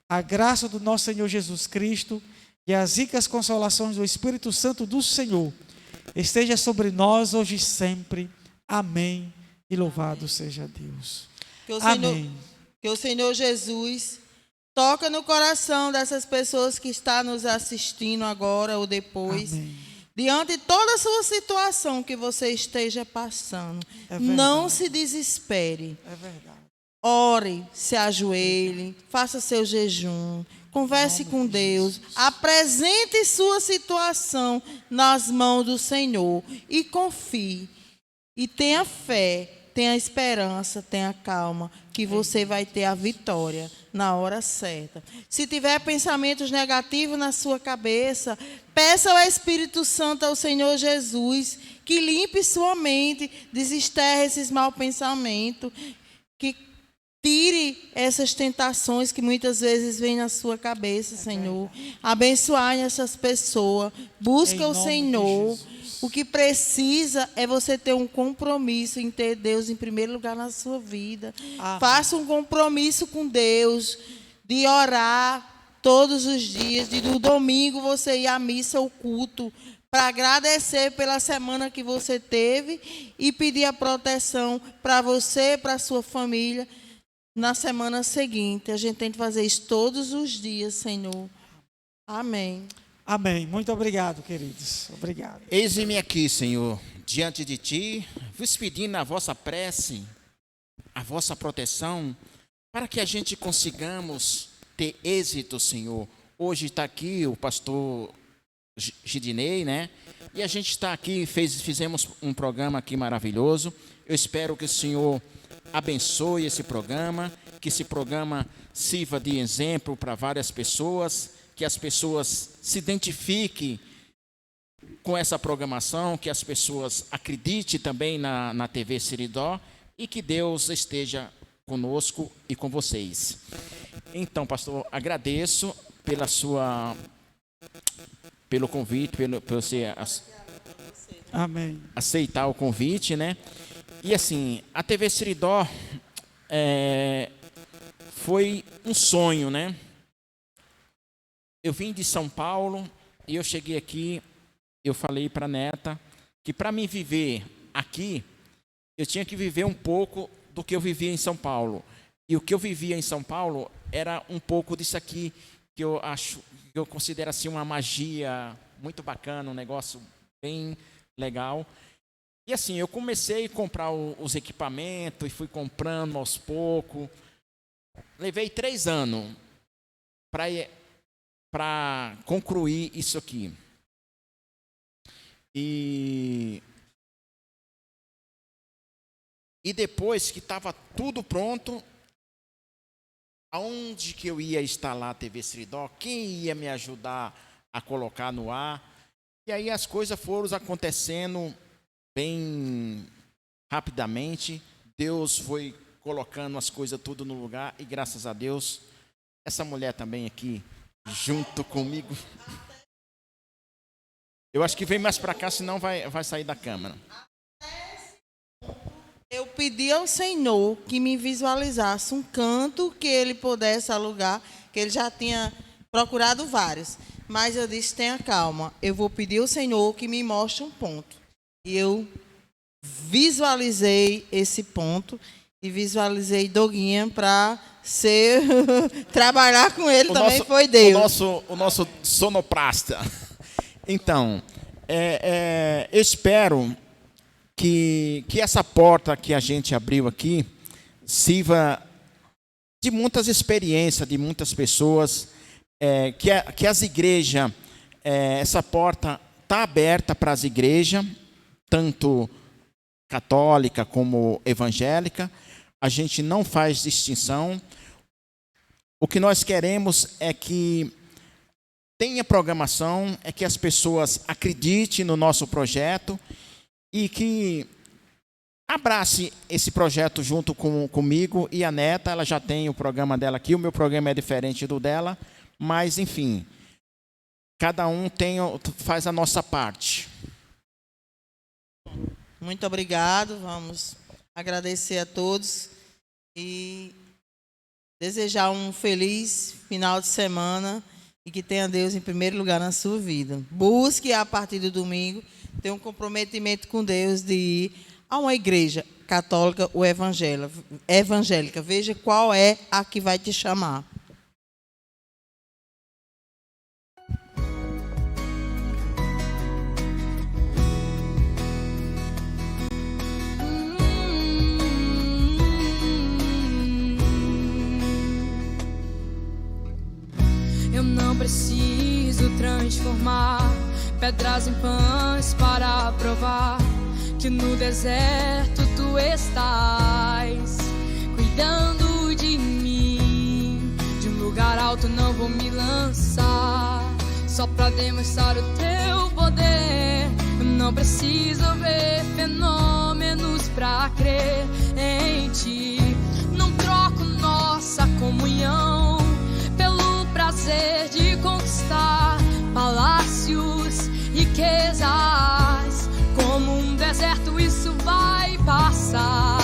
a graça do nosso Senhor Jesus Cristo e as ricas consolações do Espírito Santo do Senhor esteja sobre nós hoje e sempre. Amém. E louvado seja Deus. Amém. Que o Senhor Jesus toca no coração dessas pessoas que estão nos assistindo agora ou depois. Amém. Diante de toda a sua situação que você esteja passando, não se desespere. É verdade. Ore, se ajoelhe, faça seu jejum, converse com Deus, apresente sua situação nas mãos do Senhor e confie. E tenha fé, tenha esperança, tenha calma, que você vai ter a vitória na hora certa. Se tiver pensamentos negativos na sua cabeça, peça ao Espírito Santo, ao Senhor Jesus, que limpe sua mente, desterre esses maus pensamentos, que tire essas tentações que muitas vezes vêm na sua cabeça, Senhor. Abençoe essas pessoas. Busca o Senhor. O que precisa é você ter um compromisso em ter Deus em primeiro lugar na sua vida. Faça um compromisso com Deus de orar todos os dias, de no domingo você ir à missa ou culto, para agradecer pela semana que você teve e pedir a proteção para você, para a sua família, na semana seguinte. A gente tem que fazer isso todos os dias, Senhor. Amém. Amém. Muito obrigado, queridos. Obrigado. Eis-me aqui, Senhor, diante de Ti, vos pedindo a vossa prece, a vossa proteção, para que a gente consigamos ter êxito, Senhor. Hoje está aqui o pastor Gidinei, né? E a gente está aqui, fizemos um programa aqui maravilhoso. Eu espero que o Senhor abençoe esse programa, que esse programa sirva de exemplo para várias pessoas, que as pessoas se identifiquem com essa programação, que as pessoas acreditem também na TV Seridó e que Deus esteja conosco e com vocês. Então, pastor, agradeço pelo convite, pelo você Amém. aceitar o convite, né? E assim, a TV Seridó foi um sonho, né? Eu vim de São Paulo e eu cheguei aqui, eu falei para a neta que para mim viver aqui, eu tinha que viver um pouco do que eu vivia em São Paulo. E o que eu vivia em São Paulo era um pouco disso aqui, que eu acho, que eu considero assim uma magia muito bacana, um negócio bem legal. E assim, eu comecei a comprar os equipamentos e fui comprando aos poucos. Levei 3 anos para concluir isso aqui. E depois que estava tudo pronto, aonde que eu ia instalar a TV Seridó, quem ia me ajudar a colocar no ar. E aí as coisas foram acontecendo bem rapidamente. Deus foi colocando as coisas tudo no lugar e graças a Deus, essa mulher também aqui, junto comigo. Eu acho que vem mais para cá, senão vai sair da câmera. Eu pedi ao Senhor que me visualizasse um canto que ele pudesse alugar, que ele já tinha procurado vários. Mas eu disse, tenha calma, eu vou pedir ao Senhor que me mostre um ponto. E eu visualizei esse ponto e visualizei Doguinha para trabalhar com ele também, foi Deus. O nosso sonoplasta. Então, eu espero que essa porta que a gente abriu aqui sirva de muitas experiências, de muitas pessoas, que as igrejas, essa porta está aberta para as igrejas, tanto católica como evangélica. A gente não faz distinção. O que nós queremos é que tenha programação, é que as pessoas acreditem no nosso projeto e que abrace esse projeto junto comigo e a neta. Ela já tem o programa dela aqui, o meu programa é diferente do dela, mas enfim, cada um faz a nossa parte. Muito obrigado, vamos agradecer a todos e desejar um feliz final de semana e que tenha Deus em primeiro lugar na sua vida. Busque, a partir do domingo, ter um comprometimento com Deus de ir a uma igreja católica ou evangélica. Veja qual é a que vai te chamar. Eu não preciso transformar pedras em pães para provar que no deserto tu estás cuidando de mim. De um lugar alto não vou me lançar só para demonstrar o teu poder. Eu não preciso ver fenômenos para crer em ti. Não troco nossa comunhão pelo prazer de conquistar palácios, riquezas. Como um deserto isso vai passar,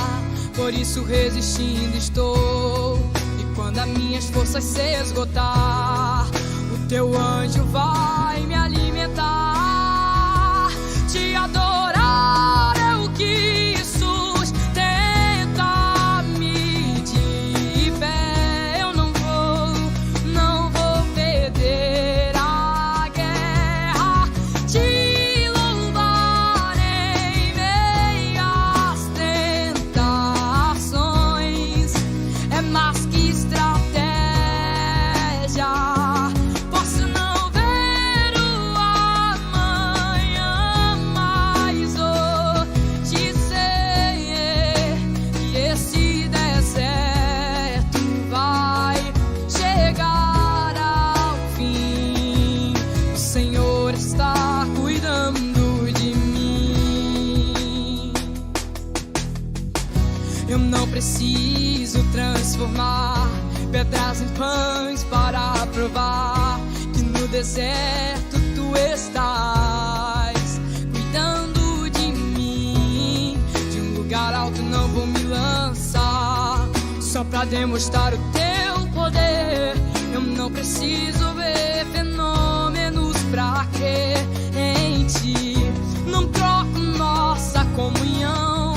por isso resistindo estou. E quando as minhas forças se esgotar, o teu anjo vai me alimentar. Te adorar é o que sustenta me de pé. Eu não vou perder a guerra. Te louvar em meio às tentações é mais que estratégia. Posso não ver o amanhã, mas hoje sei que esse deserto vai chegar ao fim. O Senhor está cuidando de mim. Eu não preciso transformar pedras em pães para provar que no deserto tu estás cuidando de mim. De um lugar alto não vou me lançar só para demonstrar o teu poder. Eu não preciso ver fenômenos pra crer em ti. Não troco nossa comunhão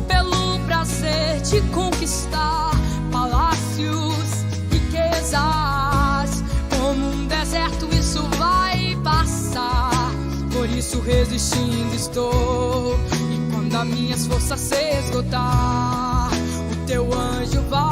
pelo prazer de conquistar palácios, riquezas. Como um deserto isso vai passar, por isso resistindo estou. E quando as minhas forças se esgotar, o teu anjo vai